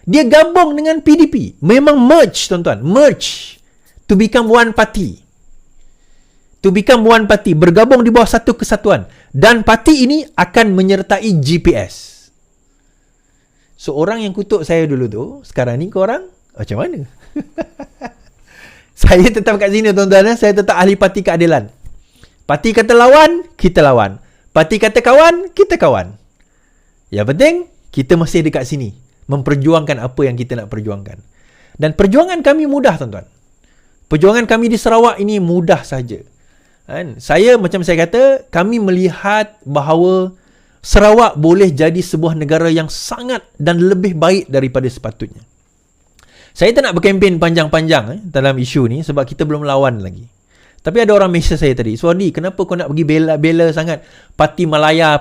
Dia gabung dengan PDP. Memang merge, tuan-tuan. Merge. To become one party. To become one party. Bergabung di bawah satu kesatuan. Dan parti ini akan menyertai GPS. So, orang yang kutuk saya dulu tu, sekarang ni korang, macam mana? Saya tetap kat sini, tuan-tuan. Saya tetap ahli parti keadilan. Parti kata lawan, kita lawan. Parti kata kawan, kita kawan. Yang penting, kita masih dekat sini. Memperjuangkan apa yang kita nak perjuangkan. Dan perjuangan kami mudah, tuan-tuan. Perjuangan kami di Sarawak ini mudah saja. Saya, macam saya kata, kami melihat bahawa Sarawak boleh jadi sebuah negara yang sangat dan lebih baik daripada sepatutnya. Saya tak nak berkempen panjang-panjang dalam isu ni sebab kita belum lawan lagi. Tapi ada orang mesej saya tadi, Suhadi, kenapa kau nak pergi bela sangat parti Malaya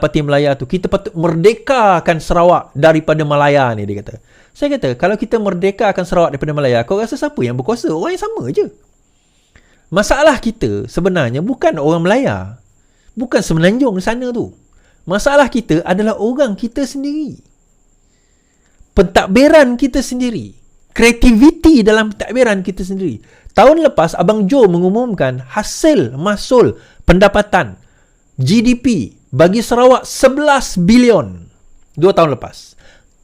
tu? Kita patut merdekakan Sarawak daripada Malaya ni, dia kata. Saya kata, kalau kita merdekakan Sarawak daripada Malaya, kau rasa siapa yang berkuasa? Orang yang sama je. Masalah kita sebenarnya bukan orang Malaya. Bukan Semenanjung di sana tu. Masalah kita adalah orang kita sendiri. Pentadbiran kita sendiri. Kreativiti dalam pentadbiran kita sendiri. Tahun lepas, Abang Joe mengumumkan hasil mahsul pendapatan GDP bagi Sarawak 11 bilion 2 tahun lepas.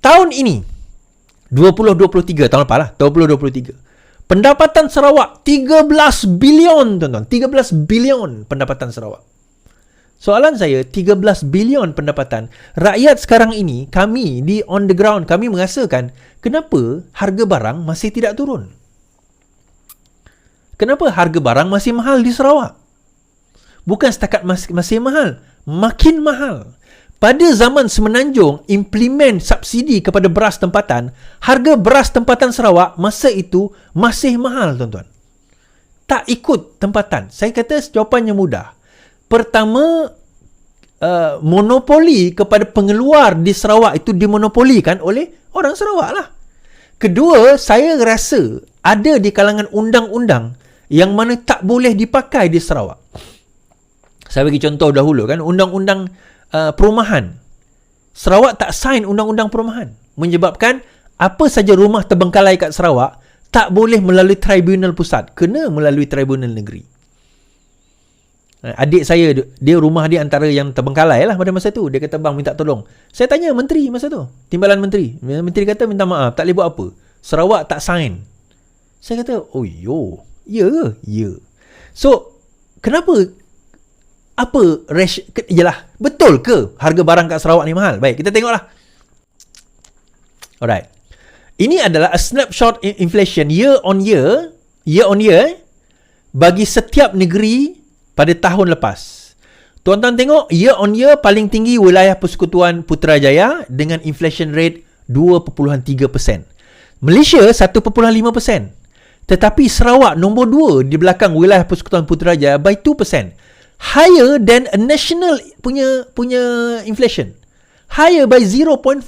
Tahun ini, 2023, tahun lepas lah, 2023. Pendapatan Sarawak 13 bilion, tuan-tuan. 13 bilion pendapatan Sarawak. Soalan saya, 13 bilion pendapatan. Rakyat sekarang ini, kami di on the ground, kami merasakan kenapa harga barang masih tidak turun. Kenapa harga barang masih mahal di Sarawak? Bukan setakat masih mahal, makin mahal. Pada zaman Semenanjung implement subsidi kepada beras tempatan, harga beras tempatan Sarawak masa itu masih mahal, tuan-tuan. Tak ikut tempatan. Saya kata jawapannya mudah. Pertama, monopoli kepada pengeluar di Sarawak itu dimonopolikan oleh orang Sarawak lah. Kedua, saya rasa ada di kalangan undang-undang yang mana tak boleh dipakai di Sarawak. Saya bagi contoh dahulu kan, undang-undang perumahan. Sarawak tak sign undang-undang perumahan. Menyebabkan apa saja rumah terbengkalai kat Sarawak tak boleh melalui tribunal pusat. Kena melalui tribunal negeri. Adik saya, dia rumah dia antara yang terbengkalai lah pada masa tu. Dia kata, bang minta tolong. Saya tanya menteri masa tu. Timbalan menteri. Menteri kata minta maaf, tak boleh buat apa. Sarawak tak sign. Saya kata, oh yo. Ya. So, kenapa? Yalah, betul ke harga barang kat Sarawak ni mahal? Baik, kita tengoklah. Alright. Ini adalah a snapshot inflation year on year bagi setiap negeri pada tahun lepas. Tuan-tuan tengok, year on year paling tinggi wilayah Persekutuan Putrajaya dengan inflation rate 2.3%. Malaysia 1.5%. Tetapi Sarawak nombor 2 di belakang wilayah Persekutuan Putrajaya by 2%. Higher than a national punya inflation. Higher by 0.5%.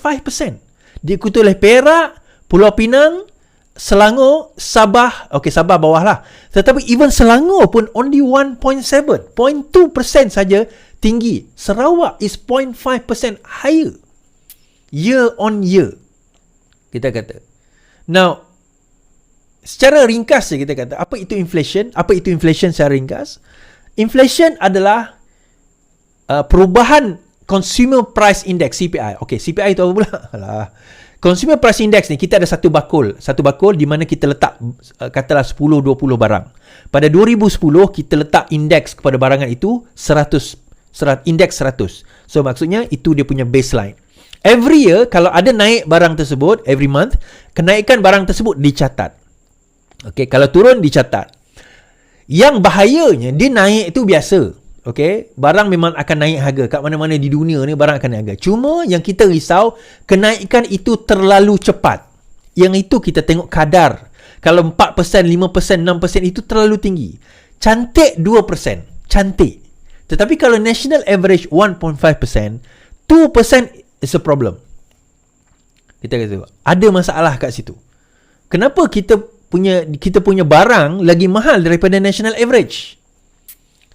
Diikuti oleh Perak, Pulau Pinang, Selangor, Sabah. Okay, Sabah bawah lah. Tetapi even Selangor pun only 1.7. 0.2% saja tinggi. Sarawak is 0.5% higher. Year on year. Kita kata. Now, secara ringkas je kita kata, apa itu inflation? Apa itu inflation secara ringkas? Inflation adalah perubahan Consumer Price Index, CPI. Okay, CPI itu apa pula? Alah. Consumer Price Index ni, kita ada satu bakul di mana kita letak katalah 10-20 barang. Pada 2010, kita letak indeks kepada barangan itu 100, indeks 100. So, maksudnya itu dia punya baseline. Every year, kalau ada naik barang tersebut, every month, kenaikan barang tersebut dicatat. Okay, kalau turun, dicatat. Yang bahayanya, dia naik tu biasa. Okay, barang memang akan naik harga. Kat mana-mana di dunia ni barang akan naik harga. Cuma yang kita risau, kenaikan itu terlalu cepat. Yang itu kita tengok kadar. Kalau 4%, 5%, 6% itu terlalu tinggi. Cantik 2%. Cantik. Tetapi kalau national average 1.5%, 2% is a problem. Kita kata, ada masalah kat situ. Kenapa kita punya barang lagi mahal daripada national average?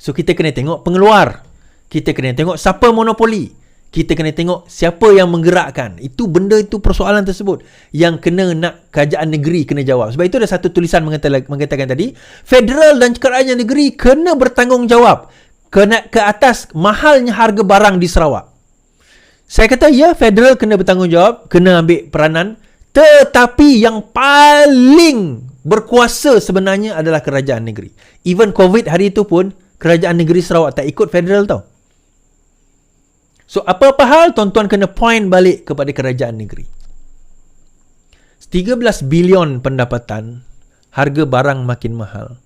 So kita kena tengok pengeluar. Kita kena tengok siapa monopoli. Kita kena tengok siapa yang menggerakkan. Itu benda itu persoalan tersebut yang kena nak kerajaan negeri kena jawab. Sebab itu ada satu tulisan mengatakan tadi, federal dan kerajaan negeri kena bertanggungjawab kena ke atas mahalnya harga barang di Sarawak. Saya kata ya, federal kena bertanggungjawab, kena ambil peranan, tetapi yang paling berkuasa sebenarnya adalah kerajaan negeri. Even COVID hari itu pun kerajaan negeri Sarawak tak ikut federal tau. So apa-apa hal tuan-tuan kena point balik kepada kerajaan negeri. 13 bilion pendapatan, harga barang makin mahal.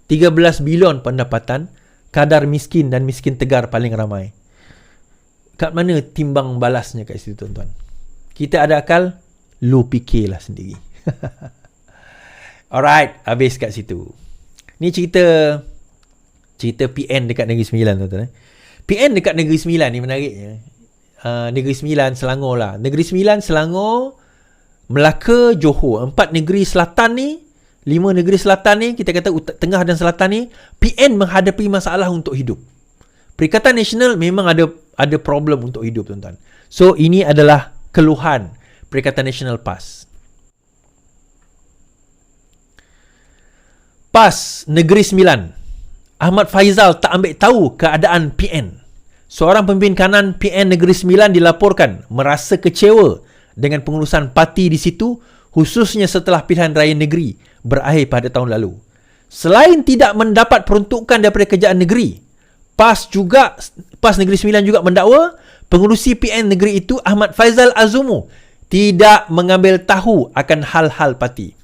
13 bilion pendapatan, kadar miskin dan miskin tegar paling ramai. Kat mana timbang balasnya kat situ tuan-tuan? Kita ada akal, lu fikirlah sendiri. Alright, habis kat situ. Ni cerita PN dekat Negeri Sembilan tuan-tuan. PN dekat Negeri Sembilan ni menariknya. Negeri Sembilan, Selangor lah. Negeri Sembilan, Selangor, Melaka, Johor. 4 negeri selatan ni, 5 negeri selatan ni, kita kata tengah dan selatan ni, PN menghadapi masalah untuk hidup. Perikatan Nasional memang ada problem untuk hidup tuan-tuan. So ini adalah keluhan Perikatan Nasional PAS. PAS Negeri Sembilan, Ahmad Faizal tak ambil tahu keadaan PN. Seorang pemimpin kanan PN Negeri Sembilan dilaporkan merasa kecewa dengan pengurusan parti di situ, khususnya setelah pilihan raya negeri berakhir pada tahun lalu. Selain tidak mendapat peruntukan daripada kerajaan negeri, PAS Negeri Sembilan juga mendakwa pengurusi PN negeri itu Ahmad Faizal Azumu tidak mengambil tahu akan hal-hal parti.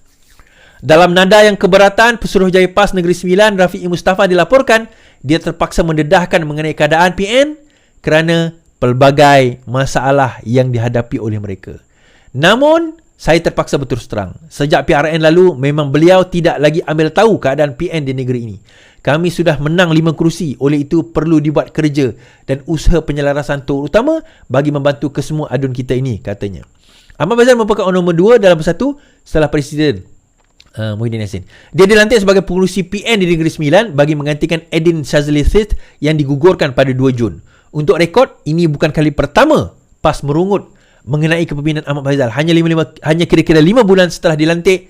Dalam nada yang keberatan, Pesuruhjaya PAS Negeri Sembilan Rafi'i Mustafa dilaporkan dia terpaksa mendedahkan mengenai keadaan PN kerana pelbagai masalah yang dihadapi oleh mereka. Namun, saya terpaksa berterus terang. Sejak PRN lalu, memang beliau tidak lagi ambil tahu keadaan PN di negeri ini. Kami sudah menang 5 kerusi, oleh itu perlu dibuat kerja dan usaha penyelarasan terutama bagi membantu kesemua adun kita ini, katanya. Ahmad Faizal merupakan orang nombor 2 dalam bersatu setelah Presiden Muhyiddin Yassin. Dia dilantik sebagai pengurusi PN di Negeri Sembilan bagi menggantikan Edin Shazli Sith yang digugurkan pada 2 Jun. Untuk rekod, ini bukan kali pertama PAS merungut mengenai kepimpinan Ahmad Faizal. Hanya kira-kira 5 bulan setelah dilantik,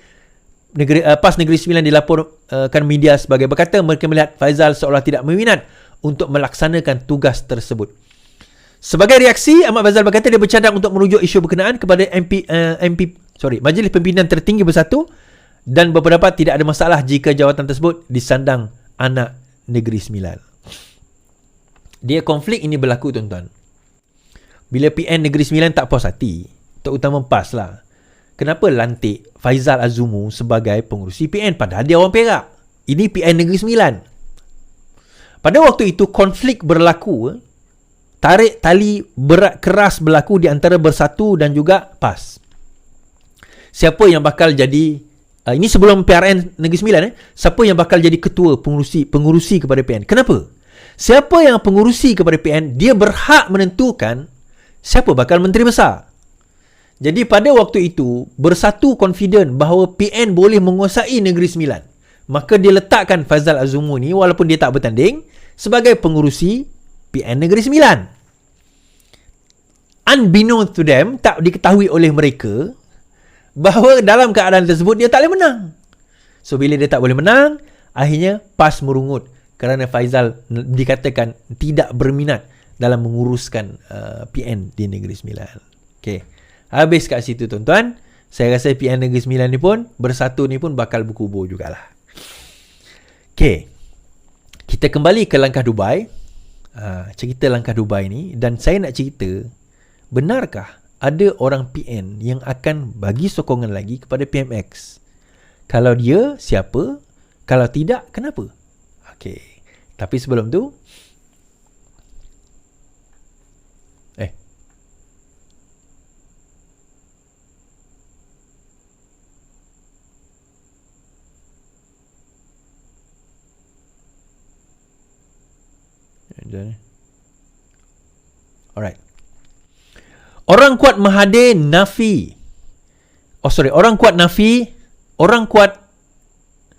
PAS Negeri Sembilan dilaporkan media sebagai berkata mereka melihat Faizal seolah tidak berminat untuk melaksanakan tugas tersebut. Sebagai reaksi, Ahmad Faizal berkata dia bercadang untuk merujuk isu berkenaan kepada Majlis Pimpinan Tertinggi Bersatu dan berpendapat tidak ada masalah jika jawatan tersebut disandang anak Negeri Sembilan. Dia konflik ini berlaku tuan-tuan. Bila PN Negeri Sembilan tak puas hati, terutama PAS lah, kenapa lantik Faizal Azumu sebagai pengurusi PN padahal dia orang Perak? Ini PN Negeri Sembilan. Pada waktu itu konflik berlaku, tarik tali berat keras berlaku di antara Bersatu dan juga PAS. Siapa yang bakal jadi ini sebelum PRN Negeri Sembilan siapa yang bakal jadi ketua pengurusi kepada PN? Kenapa? Siapa yang pengurusi kepada PN, dia berhak menentukan siapa bakal menteri besar. Jadi pada waktu itu Bersatu confident bahawa PN boleh menguasai Negeri Sembilan. Maka dia letakkan Faizal Azumu ni walaupun dia tak bertanding sebagai pengurusi PN Negeri Sembilan. Unbeknownst to them, tak diketahui oleh mereka bahawa dalam keadaan tersebut dia tak boleh menang. So bila dia tak boleh menang, akhirnya PAS merungut kerana Faizal dikatakan tidak berminat dalam menguruskan PN di Negeri Sembilan. Okay. Habis kat situ tuan-tuan. Saya rasa PN Negeri Sembilan ni pun, Bersatu ni pun bakal berkubur jugalah. Okay. Kita kembali ke langkah Dubai. Cerita langkah Dubai ni. Dan saya nak cerita, benarkah ada orang PN yang akan bagi sokongan lagi kepada PMX? Kalau dia, siapa? Kalau tidak, kenapa? Okey. Tapi sebelum tu Alright. Orang kuat Mahathir nafi. Orang kuat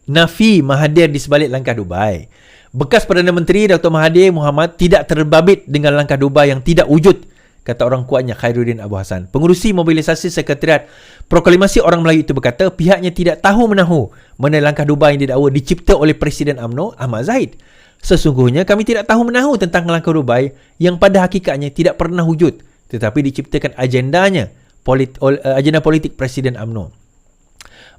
nafi Mahathir di sebalik langkah Dubai. Bekas Perdana Menteri Dr. Mahathir Mohamad tidak terbabit dengan langkah Dubai yang tidak wujud, kata orang kuatnya Khairuddin Abu Hassan. Pengurusi mobilisasi Sekretariat Proklamasi Orang Melayu itu berkata pihaknya tidak tahu menahu mengenai langkah Dubai yang didakwa dicipta oleh Presiden UMNO Ahmad Zahid. Sesungguhnya kami tidak tahu menahu tentang langkah Dubai yang pada hakikatnya tidak pernah wujud, tetapi diciptakan agenda politik Presiden UMNO.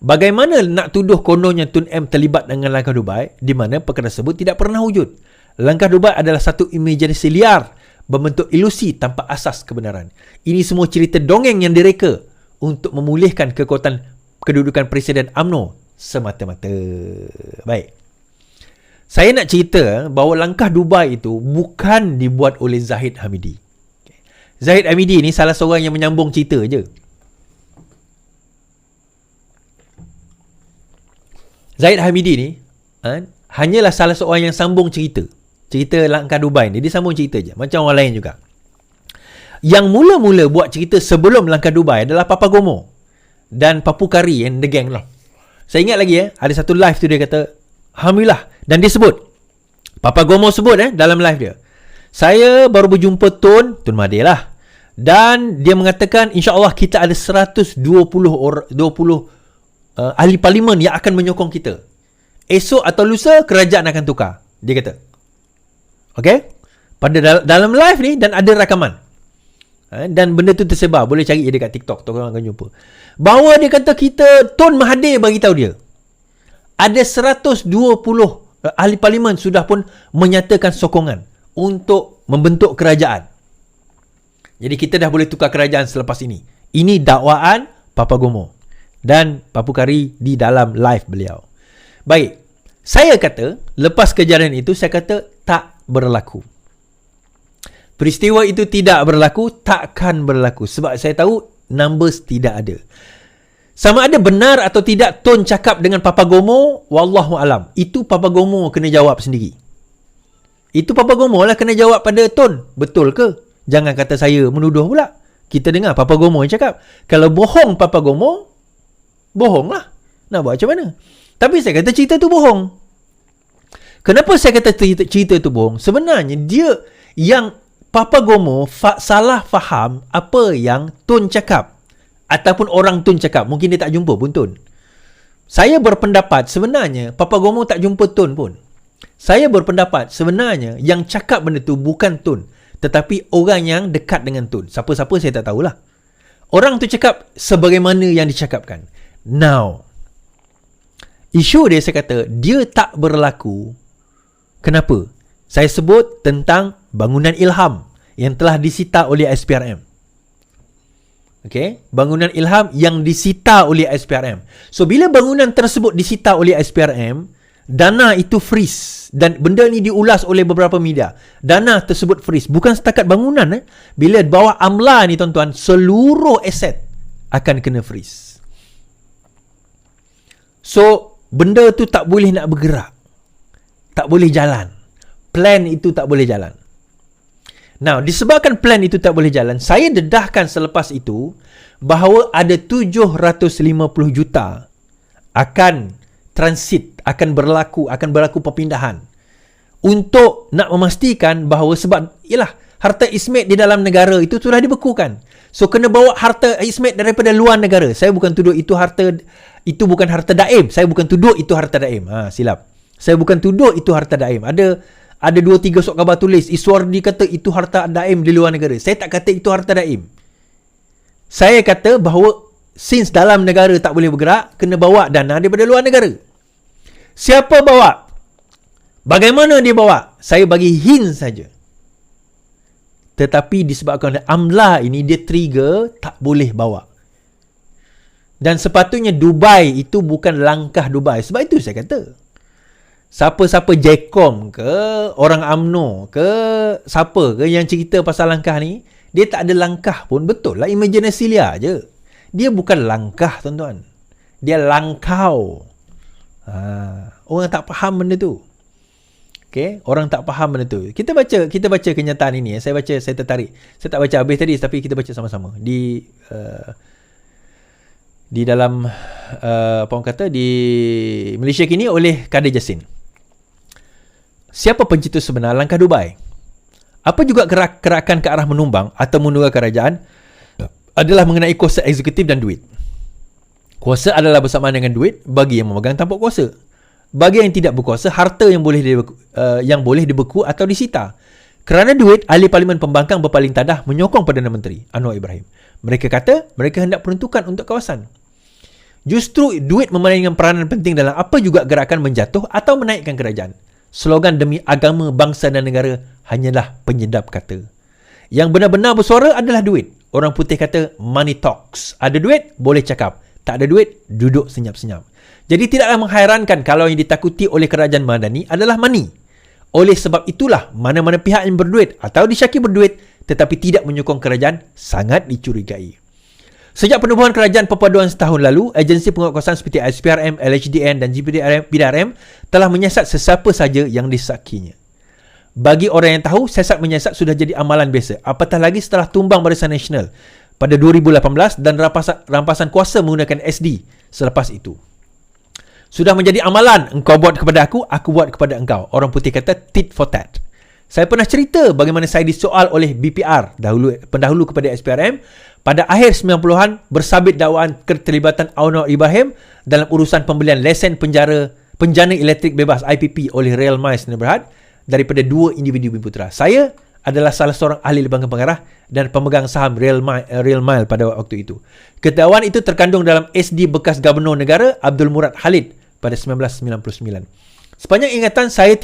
Bagaimana nak tuduh kononnya Tun M terlibat dengan langkah Dubai di mana perkara tersebut tidak pernah wujud? Langkah Dubai adalah satu imajinasi liar berbentuk ilusi tanpa asas kebenaran. Ini semua cerita dongeng yang direka untuk memulihkan kekuatan kedudukan Presiden UMNO semata-mata. Baik. Saya nak cerita bahawa langkah Dubai itu bukan dibuat oleh Zahid Hamidi. Zahid Hamidi ni salah seorang yang menyambung cerita je. Zahid Hamidi ni hanyalah salah seorang yang sambung cerita. Cerita langkah Dubai ni, dia sambung cerita je. Macam orang lain juga. Yang mula-mula buat cerita sebelum langkah Dubai adalah Papa Gomo dan Papu Kari and the gang lah. Saya ingat lagi ada satu live tu dia kata, Alhamdulillah. Dan dia sebut, Papa Gomo sebut dalam live dia, saya baru berjumpa Tun Mahathir lah. Dan dia mengatakan insya-Allah kita ada 120 ahli parlimen yang akan menyokong kita. Esok atau lusa kerajaan akan tukar. Dia kata. Okey? Pada dalam live ni dan ada rakaman. Dan benda tu tersebar, boleh cari dekat TikTok, korang akan jumpa. Bahawa dia kata Tun Mahathir bagi tahu dia. Ada 120 ahli parlimen sudah pun menyatakan sokongan untuk membentuk kerajaan. Jadi kita dah boleh tukar kerajaan selepas ini. Ini dakwaan Papa Gomo dan Papu Kari di dalam live beliau. Baik, saya kata lepas kejadian itu saya kata tak berlaku. Peristiwa itu tidak berlaku, takkan berlaku sebab saya tahu numbers tidak ada. Sama ada benar atau tidak Tun cakap dengan Papa Gomo, wallahu alam. Itu Papa Gomo kena jawab sendiri. Itu Papa Gomo lah kena jawab pada Tun. Betul ke? Jangan kata saya menuduh pula. Kita dengar Papa Gomo yang cakap. Kalau bohong Papa Gomo, bohong lah. Nak buat macam mana? Tapi saya kata cerita tu bohong. Kenapa saya kata cerita tu bohong? Sebenarnya dia yang Papa Gomo salah faham apa yang Tun cakap. Ataupun orang Tun cakap. Mungkin dia tak jumpa pun Tun. Saya berpendapat sebenarnya Papa Gomo tak jumpa Tun pun. Saya berpendapat sebenarnya yang cakap benda tu bukan Tun, tetapi orang yang dekat dengan Tun. Siapa-siapa saya tak tahulah. Orang tu cakap sebagaimana yang dicakapkan. Now, isu dia saya kata dia tak berlaku. Kenapa? Saya sebut tentang bangunan Ilham yang telah disita oleh SPRM. Okay? Bangunan Ilham yang disita oleh SPRM. So, bila bangunan tersebut disita oleh SPRM, dana itu freeze. Dan benda ni diulas oleh beberapa media. Dana tersebut freeze. Bukan setakat bangunan. Bila bawah amla ni tuan-tuan, seluruh aset akan kena freeze. So, benda tu tak boleh nak bergerak. Tak boleh jalan. Plan itu tak boleh jalan. Now, disebabkan plan itu tak boleh jalan, saya dedahkan selepas itu bahawa ada 750 juta akan transit, akan berlaku perpindahan untuk nak memastikan bahawa sebab ialah harta ismet di dalam negara itu sudah dibekukan. So kena bawa harta ismet daripada luar negara. Saya bukan tuduh itu bukan harta daim. Saya bukan tuduh itu harta daim. Silap. Saya bukan tuduh itu harta daim. Ada 2-3 surat khabar tulis Iswardi kata itu harta daim di luar negara. Saya tak kata itu harta daim. Saya kata bahawa since dalam negara tak boleh bergerak, kena bawa dana daripada luar negara. Siapa bawa? Bagaimana dia bawa? Saya bagi hint saja. Tetapi disebabkan amla ini dia trigger tak boleh bawa. Dan sepatutnya Dubai itu bukan langkah Dubai. Sebab itu saya kata Siapa-siapa Jcom ke, orang UMNO ke, siapa ke yang cerita pasal langkah ni, dia tak ada langkah pun. Betul lah, imajinasi liar je. Dia bukan langkah, tuan-tuan. Dia langkau. Orang tak faham benda tu. Okay? Orang tak faham benda tu. Kita baca kenyataan ini. Saya tertarik. Saya tak baca habis tadi, tapi kita baca sama-sama. Di dalam apa orang kata, di Malaysia kini oleh Kadir Jassin. Siapa pencetus sebenar langkah Dubai? Apa juga gerakan ke arah menumbang atau menunggu kerajaan adalah mengenai kuasa eksekutif dan duit. Kuasa adalah bersamaan dengan duit bagi yang memegang tampuk kuasa. Bagi yang tidak berkuasa, harta yang boleh dibeku atau disita. Kerana duit, ahli Parlimen Pembangkang berpaling tadah menyokong Perdana Menteri Anwar Ibrahim. Mereka kata mereka hendak peruntukan untuk kawasan. Justru duit memainkan peranan penting dalam apa juga gerakan menjatuh atau menaikkan kerajaan. Slogan demi agama, bangsa dan negara hanyalah penyedap kata. Yang benar-benar bersuara adalah duit. Orang putih kata money talks. Ada duit, boleh cakap. Tak ada duit, duduk senyap-senyap. Jadi tidaklah menghairankan kalau yang ditakuti oleh kerajaan Madani adalah money. Oleh sebab itulah, mana-mana pihak yang berduit atau disyaki berduit tetapi tidak menyokong kerajaan sangat dicurigai. Sejak penubuhan kerajaan perpaduan setahun lalu, agensi penguatkuasaan seperti SPRM, LHDN dan GPDRM telah menyiasat sesiapa saja yang disakinya. Bagi orang yang tahu, siasat menyiasat sudah jadi amalan biasa. Apatah lagi setelah tumbang Barisan Nasional pada 2018 dan rampasan kuasa menggunakan SD selepas itu. Sudah menjadi amalan, engkau buat kepada aku buat kepada engkau. Orang putih kata tit for tat. Saya pernah cerita bagaimana saya disoal oleh BPR, pendahulu kepada SPRM, pada akhir 90-an bersabit dakwaan keterlibatan Anwar Ibrahim dalam urusan pembelian lesen penjana elektrik bebas IPP oleh Rail Miles Sdn Bhd daripada dua individu Bumiputera. Saya adalah salah seorang ahli lembaga pengarah dan pemegang saham Rail Mile pada waktu itu. Dakwaan itu terkandung dalam SD bekas Gubernur Negara Abdul Murad Khalid pada 1999. Sepanjang ingatan saya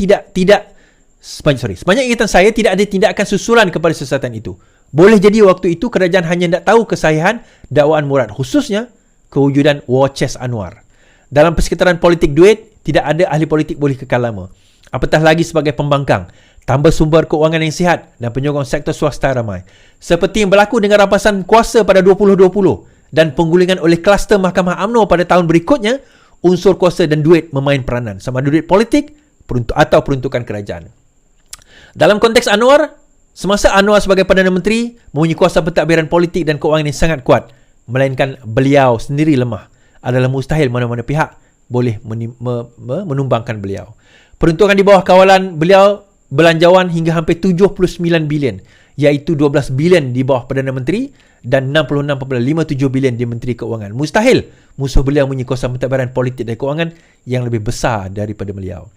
tidak ada tindakan susulan kepada siasatan itu. Boleh jadi waktu itu kerajaan hanya tidak tahu kesahihan dakwaan Murad, khususnya kewujudan war chest Anwar. Dalam persekitaran politik duit, tidak ada ahli politik boleh kekal lama. Apatah lagi sebagai pembangkang, tambah sumber keuangan yang sihat dan penyokong sektor swasta ramai. Seperti yang berlaku dengan rampasan kuasa pada 2020 dan penggulingan oleh kluster Mahkamah UMNO pada tahun berikutnya, unsur kuasa dan duit memain peranan, sama ada duit politik atau peruntukan kerajaan. Dalam konteks Anwar, semasa Anwar sebagai Perdana Menteri mempunyai kuasa pentadbiran politik dan keuangan yang sangat kuat, melainkan beliau sendiri lemah, adalah mustahil mana-mana pihak boleh menumbangkan beliau. Peruntukan di bawah kawalan beliau belanjawan hingga hampir 79 bilion, iaitu 12 bilion di bawah Perdana Menteri dan 66.57 bilion di Menteri Keuangan. Mustahil musuh beliau mempunyai kuasa pentadbiran politik dan keuangan yang lebih besar daripada beliau.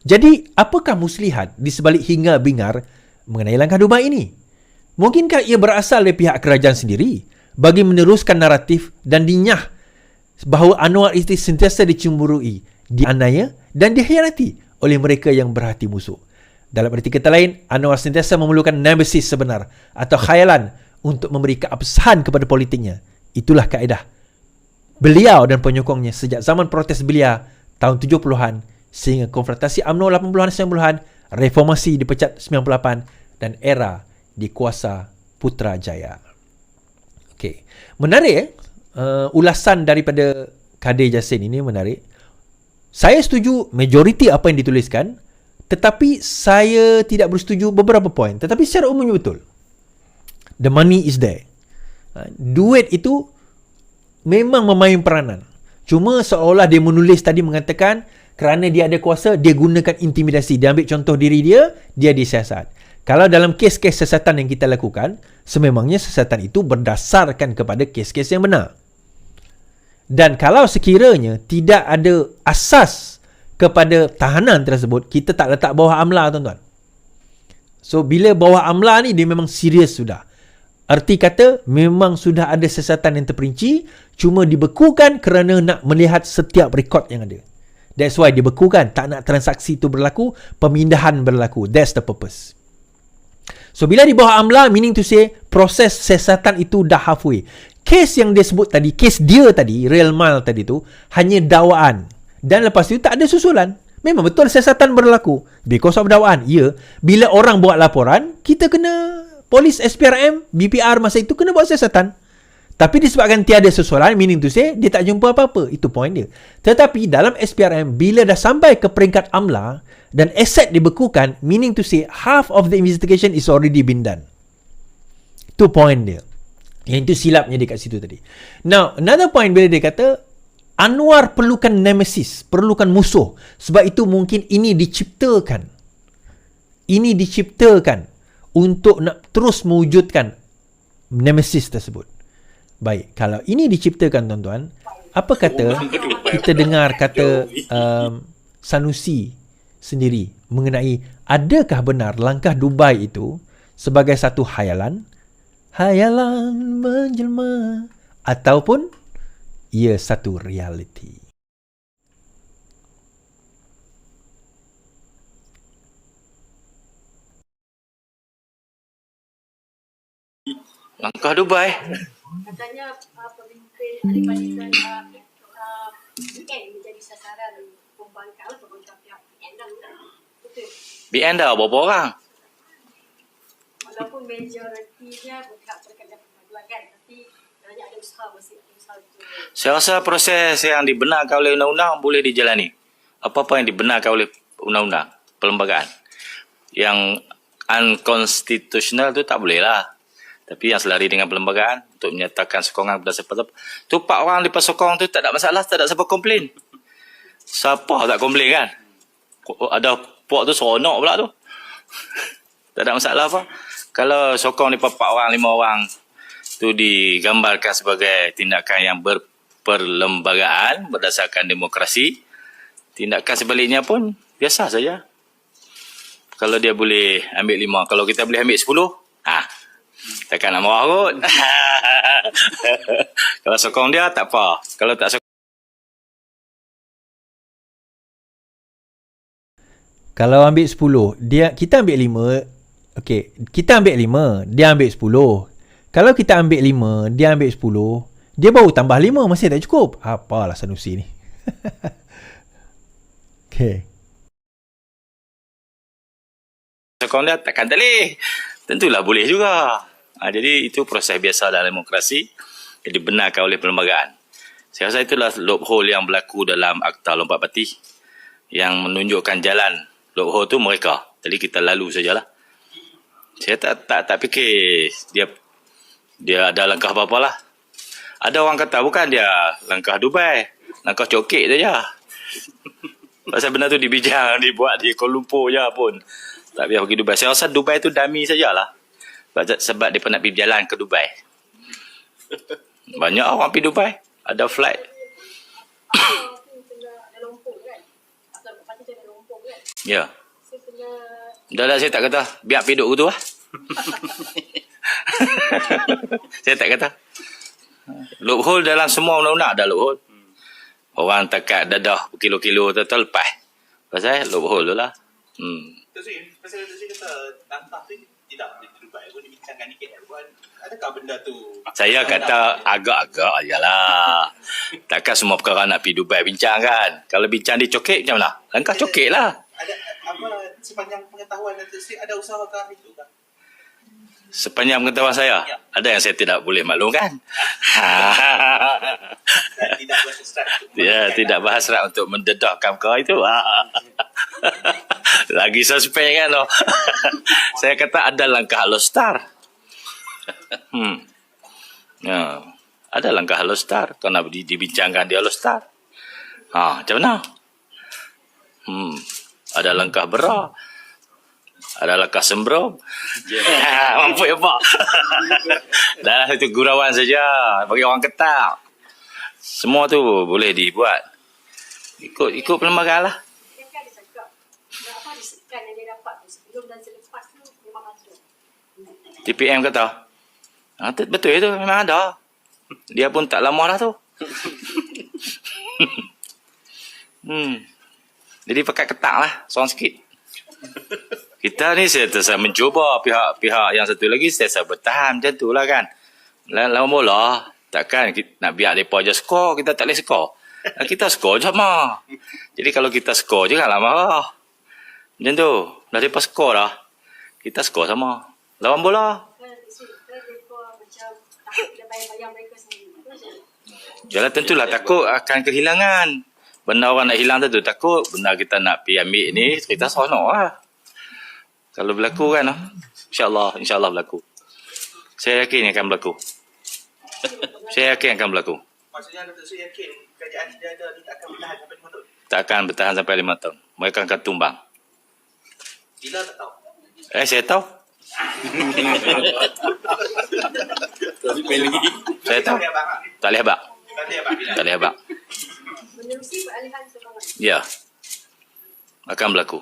Jadi, apakah muslihat di sebalik hingar bingar mengenai langkah Dubai ini? Mungkinkah ia berasal dari pihak kerajaan sendiri bagi meneruskan naratif dan dinyah bahawa Anwar itu sentiasa dicemburui, dianiaya dan dikhianati oleh mereka yang berhati musuh? Dalam arti kata lain, Anwar sentiasa memerlukan nemesis sebenar atau khayalan untuk memberi keabsahan kepada politiknya. Itulah kaedah beliau dan penyokongnya sejak zaman protes belia tahun 70-an sehingga konfrontasi UMNO 80-an 90-an, reformasi dipecat 98 dan era di kuasa Putrajaya. Okey. Menarik ulasan daripada Kadir Jassin ini menarik. Saya setuju majoriti apa yang dituliskan, tetapi saya tidak bersetuju beberapa poin. Tetapi secara umumnya betul. The money is there. Duit itu memang memain peranan. Cuma seolah dia menulis tadi mengatakan kerana dia ada kuasa, dia gunakan intimidasi. Dia ambil contoh diri dia disiasat. Kalau dalam kes-kes siasatan yang kita lakukan, sememangnya siasatan itu berdasarkan kepada kes-kes yang benar. Dan kalau sekiranya tidak ada asas kepada tahanan tersebut, kita tak letak bawah amla, tuan-tuan. So, bila bawah amla ni, dia memang serius sudah. Arti kata, memang sudah ada siasatan yang terperinci, cuma dibekukan kerana nak melihat setiap rekod yang ada. That's why dibekukan, tak nak transaksi itu berlaku, pemindahan berlaku. That's the purpose. So, bila di bawah amla, meaning to say, proses siasatan itu dah halfway. Kes yang dia sebut tadi, kes dia tadi, Rail Mile tadi tu, hanya dakwaan. Dan lepas itu tak ada susulan. Memang betul siasatan berlaku. Because of dakwaan. Ya. Bila orang buat laporan, kita kena polis SPRM, BPR masa itu kena buat siasatan. Tapi disebabkan tiada sosolan, meaning to say, dia tak jumpa apa-apa. Itu point dia. Tetapi dalam SPRM, bila dah sampai ke peringkat AMLA dan aset dibekukan, meaning to say, half of the investigation is already been done. Itu point dia. Yang itu silapnya dia kat situ tadi. Now, another point bila dia kata, Anwar perlukan nemesis, perlukan musuh. Sebab itu mungkin ini diciptakan. Ini diciptakan untuk nak terus mewujudkan nemesis tersebut. Baik, kalau ini diciptakan tuan-tuan, apa kata kita dengar kata Sanusi sendiri mengenai adakah benar langkah Dubai itu sebagai satu hayalan menjelma ataupun ia satu realiti. Langkah Dubai. Katanya pemimpin Al-Banikan BN menjadi sasaran pembangkang pihak BN dah. Betul. BN dah berapa orang? Walaupun majoritinya berhak berkaitan perpaduan, tapi banyak ada usaha masih ada usaha itu. Saya rasa proses yang dibenarkan oleh undang-undang boleh dijalani. Apa-apa yang dibenarkan oleh undang-undang, perlembagaan. Yang unconstitutional tu tak boleh lah. Tapi yang selari dengan perlembagaan untuk menyatakan sokongan kepada siapa-siapa. Tu 4 orang lepas sokong tu tak ada masalah, tak ada siapa komplain. Siapa tak komplain kan? Ada puak tu seronok pula tu. Tak ada masalah apa. Kalau sokong lepas 4 orang, 5 orang tu digambarkan sebagai tindakan yang berperlembagaan berdasarkan demokrasi. Tindakan sebaliknya pun biasa saja. Kalau dia boleh ambil 5, kalau kita boleh ambil 10, takkan nak marah kot. Kalau sokong dia, tak apa. Kalau tak sokong, Kalau ambil 10, kita ambil 5. Okey, kita ambil 5, dia ambil 10. Kalau kita ambil 5, dia ambil 10, dia baru tambah 5, masih tak cukup. Apalah Sanusi ni. Okey. sokong dia takkan tak boleh. Tentulah boleh juga. Jadi itu proses biasa dalam demokrasi yang dibenarkan oleh perlembagaan. Saya rasa itulah loophole yang berlaku dalam Akta Lompat Parti yang menunjukkan jalan. Loophole tu mereka. Jadi kita lalu sajalah. Saya tak fikir dia ada langkah apa-apa lah. Ada orang kata bukan dia langkah Dubai, langkah cokek saja. Pasal benda tu dibincang, dibuat di Kuala Lumpur je pun. Tak payah pergi Dubai. Saya rasa Dubai tu dummy sajalah. Sebab dia pernah pergi jalan ke Dubai. Banyak orang pergi Dubai. Ada flight. Ya. Dah lah saya tak kata. Biar pergi duduk tu lah. Saya tak kata. Loophole dalam semua undang-undang ada loophole. Orang takat dadah berkilo-kilo tu lepas. Pasal loophole tu lah. Pasal saya kata langkah tu tidak di Dubai pun dibincangkan ni KL pun. Adakah benda tu? Saya kata agak-agak ajalah. Takkan semua perkara nak pergi Dubai bincang kan. Kalau bincang di cokek macam mana? Langkah cokek lah. Ada apa sepanjang pengetahuan itu ada usaha ke itu kan? Sepanjang pengetahuan saya, Ya. ada yang saya tidak boleh maklumkan. Tidak berhasrat. Ya, tidak berhasrat untuk mendedahkan perkara itu. Lagi suspek kan. Saya kata ada langkah Alostar. Ya, ada langkah Alostar. Kerana dibincangkan di Alostar. Macam mana? Ada langkah Bera. Ada langkah Sembrong. Mampu ya Pak. Dah itu gurauan saja. Bagi orang ketak. Semua tu boleh dibuat. Ikut perlembagaan lah. Dia kan dia cakap, apa disekan yang dia dapat tu sebelum dan selepas tu memang ada. TPM kata. Betul itu memang ada. Dia pun tak lama dah tu. Jadi pakai ketak lah. Seorang sikit. Kita ni saya mencuba pihak yang satu lagi saya bertahan macam tu lah kan. Lama bola takkan nak biar mereka je skor, kita tak boleh skor. Kita skor je sama. Jadi kalau kita skor je janganlah marah. Macam tu. Dah lepas skor dah. Kita skor sama. Lawan bola. Kan mereka macam takut dia bayang-bayang mereka sendiri. Itu je. Yalah tentulah takut akan kehilangan. Benda orang nak hilang tu takut. Benda kita nak pergi ambil ni, kita seronok lah. Kalau berlaku kan, insyaAllah berlaku. Saya yakin akan berlaku. Saya yakin akan berlaku. Maksudnya Datuk Seri yakin kerajaan tidak ada ni tak akan bertahan sampai 5 tahun. Tak akan bertahan sampai 5 tahun. Mereka akan tumbang. Bila tak tahu. Saya tahu. Saya tahu. Tak boleh habaq. Tak boleh habaq. Menerusi peralihan sumbangan. Ya. Akan berlaku.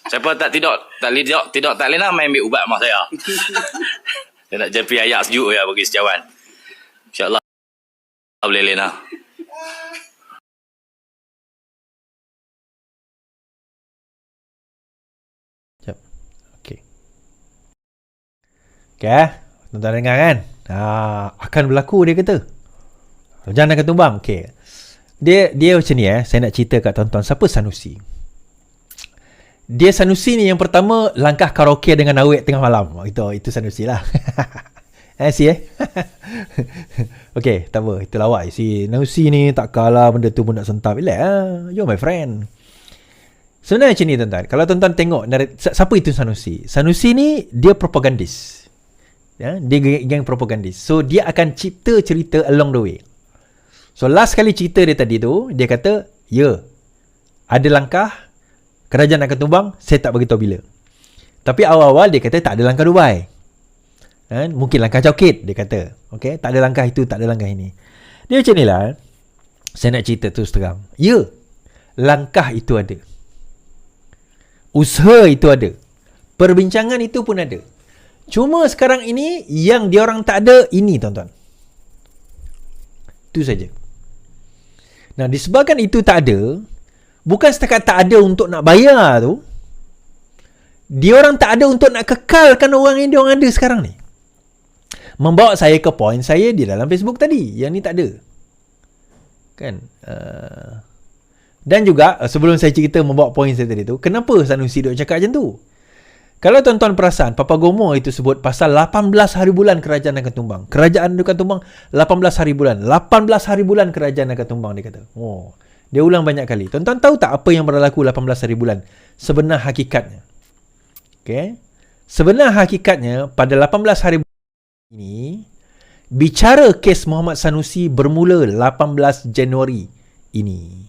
Siapa tak boleh nak main ambil ubat mak saya. Saya nak jadi ayak sejuk ya bagi sejauhan. InsyaAllah boleh lena. Okey. Okey, tuan-tuan dengar kan? Akan berlaku dia kata. Jangan akan tumbang. Okey. Dia macam ni saya nak cerita kat tuan-tuan siapa Sanusi. Dia Sanusi ni yang pertama langkah karaoke dengan awet tengah malam. Itu Sanusi lah. Okey, tak apa. Itu lawak. Si Sanusi ni tak kalah benda tu pun nak sentap. You're my friend. Sebenarnya macam ni tuan-tuan. Kalau tuan-tuan tengok siapa itu Sanusi? Sanusi ni dia propagandis. Dia geng propagandis. So dia akan cipta cerita along the way. So last kali cerita dia tadi tu, dia kata, ada langkah kerajaan akan tumbang, saya tak beritahu bila. Tapi awal-awal dia kata tak ada langkah Dubai. Mungkin langkah Cokit, dia kata. Okay, tak ada langkah itu, tak ada langkah ini. Dia macam ni lah. Saya nak cerita terus terang. Langkah itu ada. Usaha itu ada. Perbincangan itu pun ada. Cuma sekarang ini, yang diorang tak ada, ini tuan-tuan. Itu saja. Nah, disebabkan itu tak ada, bukan setakat tak ada untuk nak bayar tu, diorang tak ada untuk nak kekalkan orang yang diorang ada sekarang ni. Membawa saya ke poin saya di dalam Facebook tadi. Yang ni tak ada. Kan? Dan juga, sebelum saya cerita membawa poin saya tadi tu, kenapa Sanusi duk cakap macam tu? Kalau tuan-tuan perasan, Papa Gomo itu sebut pasal 18 hari bulan kerajaan akan tumbang. Kerajaan akan tumbang 18 hari bulan. 18 hari bulan kerajaan akan tumbang, dia kata. Dia ulang banyak kali. Tuan-tuan tahu tak apa yang berlaku 18 hari bulan? Sebenar hakikatnya. Okay? Sebenar hakikatnya, pada 18 hari bulan ini, bicara kes Muhammad Sanusi bermula 18 Januari ini.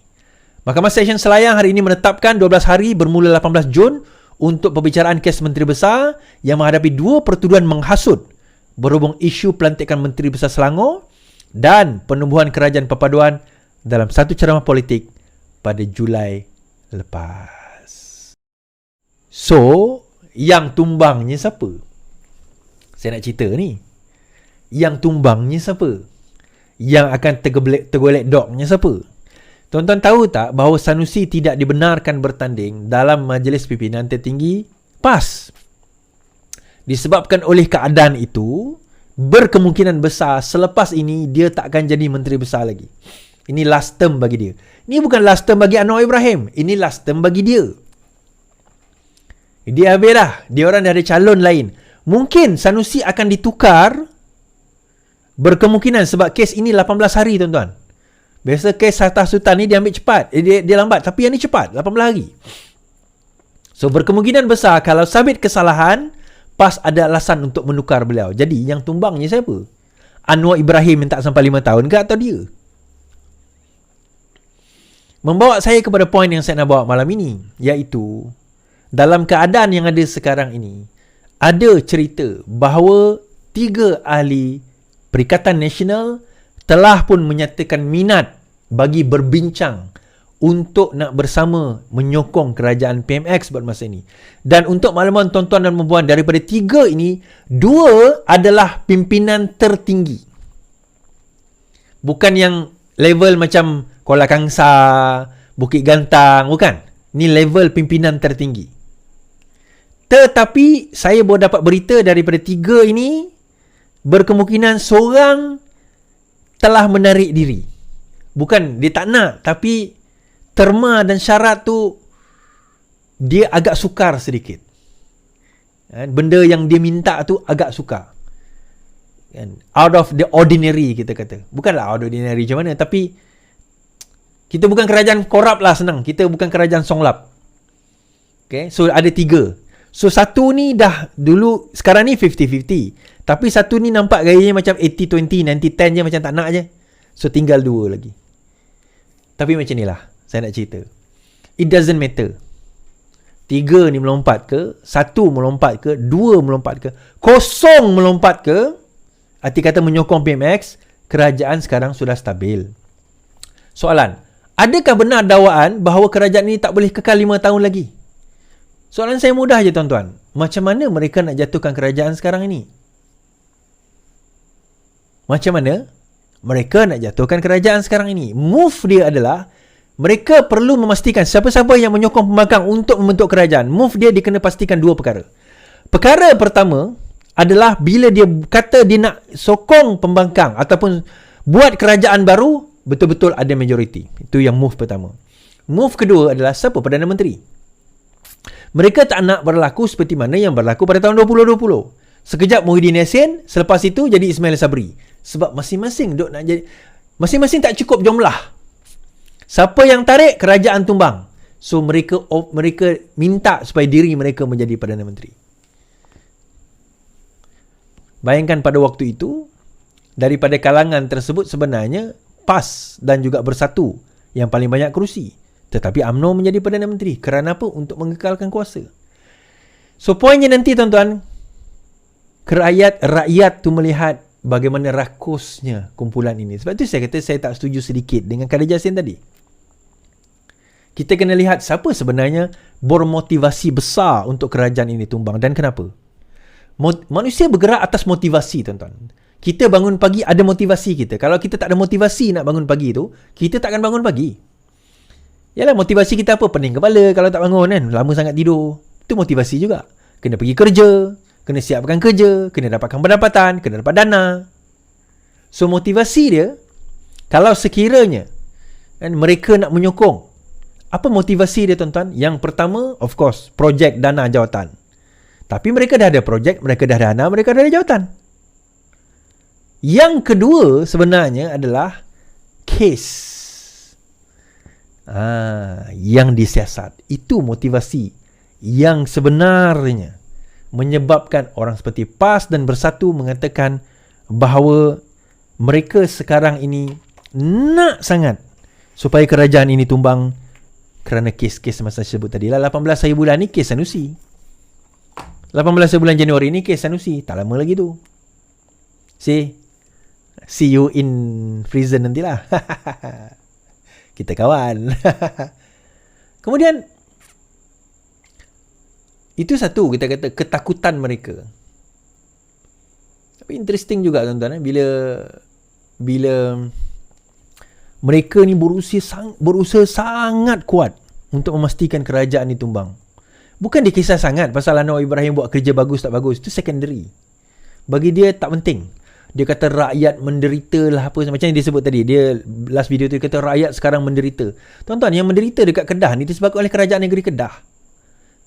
Mahkamah Session Selayang hari ini menetapkan 12 hari bermula 18 Jun untuk pembicaraan kes Menteri Besar yang menghadapi 2 pertuduhan menghasut berhubung isu pelantikan Menteri Besar Selangor dan penubuhan kerajaan perpaduan dalam satu ceramah politik pada Julai lepas. So, yang tumbangnya siapa? Saya nak cerita ni. Yang tumbangnya siapa? Yang akan tergolek doknya siapa? Tuan-tuan tahu tak bahawa Sanusi tidak dibenarkan bertanding dalam Majlis Pimpinan Tertinggi PAS? Disebabkan oleh keadaan itu, berkemungkinan besar selepas ini dia tak akan jadi Menteri Besar lagi. Ini last term bagi dia. Ini bukan last term bagi Anwar Ibrahim. Ini last term bagi dia. Dia habis dah. Dia orang dah ada calon lain. Mungkin Sanusi akan ditukar berkemungkinan sebab kes ini 18 hari tuan-tuan. Biasa kes Hatta Sultan ni dia ambil cepat. Dia lambat. Tapi yang ni cepat. 18 hari. So berkemungkinan besar kalau sabit kesalahan, PAS ada alasan untuk menukar beliau. Jadi yang tumbangnya siapa? Anwar Ibrahim yang tak sampai 5 tahun ke atau dia? Membawa saya kepada poin yang saya nak bawa malam ini. Iaitu, dalam keadaan yang ada sekarang ini, ada cerita bahawa 3 ahli Perikatan Nasional telah pun menyatakan minat bagi berbincang untuk nak bersama menyokong kerajaan PMX buat masa ini. Dan untuk makluman tuan-tuan dan puan-puan, daripada 3 ini, 2 adalah pimpinan tertinggi. Bukan yang level macam Kuala Kangsar, Bukit Gantang, bukan. Ini level pimpinan tertinggi. Tetapi saya baru dapat berita daripada 3 ini, berkemungkinan seorang telah menarik diri. Bukan dia tak nak, tapi terma dan syarat tu dia agak sukar sedikit. Benda yang dia minta tu agak sukar. Out of the ordinary, kita kata. Bukanlah out of the ordinary macam mana, tapi kita bukan kerajaan korup lah, senang. Kita bukan kerajaan songlap. Okay, so ada 3. So satu ni dah dulu, sekarang ni 50-50. Tapi satu ni nampak gayanya macam 80-20, 90-10 je, macam tak nak je. So tinggal 2 lagi. Tapi macam ni lah saya nak cerita. It doesn't matter 3 ni melompat ke, 1 melompat ke, 2 melompat ke, 0 melompat ke, arti kata menyokong PMX, kerajaan sekarang sudah stabil. Soalan, adakah benar dakwaan bahawa kerajaan ini tak boleh kekal 5 tahun lagi? Soalan saya mudah je tuan-tuan. Macam mana mereka nak jatuhkan kerajaan sekarang ini? Macam mana mereka nak jatuhkan kerajaan sekarang ini? Move dia adalah mereka perlu memastikan siapa-siapa yang menyokong pembangkang untuk membentuk kerajaan. Move dia kena pastikan 2 perkara. Perkara pertama adalah bila dia kata dia nak sokong pembangkang ataupun buat kerajaan baru, betul-betul ada majoriti. Itu yang move pertama. Move kedua adalah siapa Perdana Menteri. Mereka tak nak berlaku seperti mana yang berlaku pada tahun 2020. Sekejap Muhyiddin Yassin, selepas itu jadi Ismail Sabri. Sebab masing-masing duk nak jadi, masing-masing tak cukup jumlah. Siapa yang tarik, kerajaan tumbang. So mereka minta supaya diri mereka menjadi Perdana Menteri. Bayangkan pada waktu itu, daripada kalangan tersebut sebenarnya PAS dan juga Bersatu yang paling banyak kerusi. Tetapi UMNO menjadi Perdana Menteri. Kerana apa? Untuk mengekalkan kuasa. So poinnya nanti tuan-tuan, rakyat tu melihat bagaimana rakusnya kumpulan ini. Sebab tu saya kata saya tak setuju sedikit dengan Khairul Jazim tadi. Kita kena lihat siapa sebenarnya bermotivasi besar untuk kerajaan ini tumbang dan kenapa. Manusia bergerak atas motivasi tuan-tuan. Kita bangun pagi ada motivasi kita. Kalau kita tak ada motivasi nak bangun pagi tu, kita tak akan bangun pagi. Yalah, motivasi kita apa? Pening kepala kalau tak bangun kan. Lama sangat tidur. Itu motivasi juga. Kena pergi kerja, kena siapkan kerja, kena dapatkan pendapatan, kena dapat dana. So motivasi dia, kalau sekiranya kan, mereka nak menyokong, apa motivasi dia tuan-tuan? Yang pertama, of course, projek dana jawatan. Tapi mereka dah ada projek, mereka dah ada dana, mereka dah ada jawatan. Yang kedua sebenarnya adalah kes. Yang disiasat. Itu motivasi yang sebenarnya menyebabkan orang seperti PAS dan Bersatu mengatakan bahawa mereka sekarang ini nak sangat supaya kerajaan ini tumbang kerana kes-kes masa saya sebut tadi lah. 18 hari bulan ni kes Sanusi. 18 hari bulan Januari ni kes Sanusi. Tak lama lagi tu. See you in prison nantilah. Kita kawan. Kemudian itu satu, kita kata ketakutan mereka. Tapi interesting juga tuan-tuan, bila mereka ni berusaha sangat kuat untuk memastikan kerajaan ni tumbang. Bukan dia kisah sangat pasal Anwar Ibrahim buat kerja bagus tak bagus, itu secondary. Bagi dia tak penting. Dia kata rakyat menderita lah apa macam yang dia sebut tadi. Dia last video tu dia kata rakyat sekarang menderita. Tuan-tuan, yang menderita dekat Kedah ni disebabkan oleh kerajaan negeri Kedah.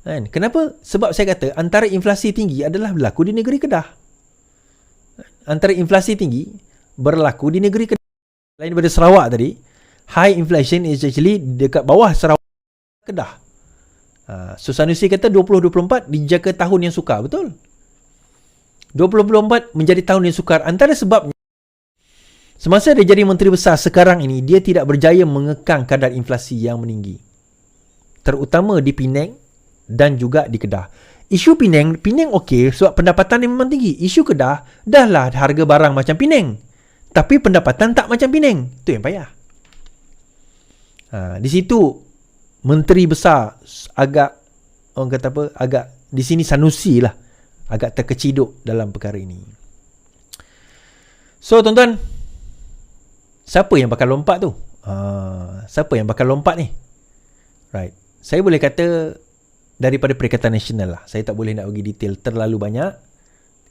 Kan? Kenapa? Sebab saya kata antara inflasi tinggi adalah berlaku di negeri Kedah. Antara inflasi tinggi berlaku di negeri Kedah. Lain daripada Sarawak tadi, high inflation is actually dekat bawah Sarawak, Kedah. So Sanusi kata 2024 dijangka tahun yang sukar, betul? 2024 menjadi tahun yang sukar. Antara sebabnya, semasa dia jadi Menteri Besar sekarang ini, dia tidak berjaya mengekang kadar inflasi yang meninggi. Terutama di Penang dan juga di Kedah. Isu Penang okey sebab pendapatan dia memang tinggi. Isu Kedah, dah lah harga barang macam Penang, tapi pendapatan tak macam Penang. Itu yang payah. Di situ Menteri Besar agak, orang kata apa, agak di sini Sanusi lah agak terkeciduk dalam perkara ini. So tuan-tuan, siapa yang bakal lompat tu? Siapa yang bakal lompat ni? Right. Saya boleh kata daripada Perikatan Nasional lah. Saya tak boleh nak bagi detail terlalu banyak.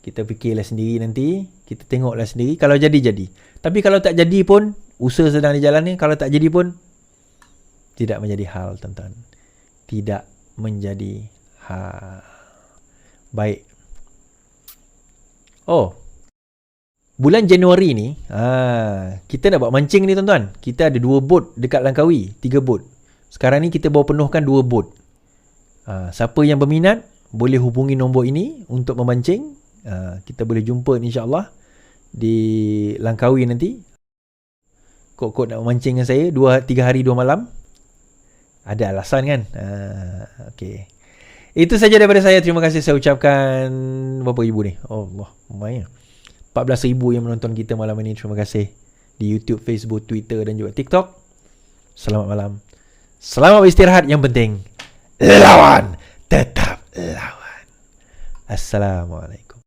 Kita fikirlah sendiri nanti. Kita tengoklah sendiri. Kalau jadi. Tapi kalau tak jadi pun, usaha sedang dijalani. Kalau tak jadi pun, tidak menjadi hal, tuan-tuan. Tidak menjadi hal. Baik. Oh, bulan Januari ni, kita nak buat mancing ni, tuan-tuan. Kita ada 2 bot dekat Langkawi. 3 bot. Sekarang ni kita bawa penuhkan 2 bot. Siapa yang berminat, boleh hubungi nombor ini untuk memancing. Kita boleh jumpa insyaAllah di Langkawi nanti. Kok nak memancing dengan saya 3 hari 2 malam. Ada alasan kan? Okay. Itu saja daripada saya. Terima kasih saya ucapkan. Berapa ribu ni? Oh Allah, lumayan. 14,000 yang menonton kita malam ini. Terima kasih. Di YouTube, Facebook, Twitter dan juga TikTok. Selamat malam. Selamat beristirahat. Yang penting, lawan. Tetap lawan. Assalamualaikum.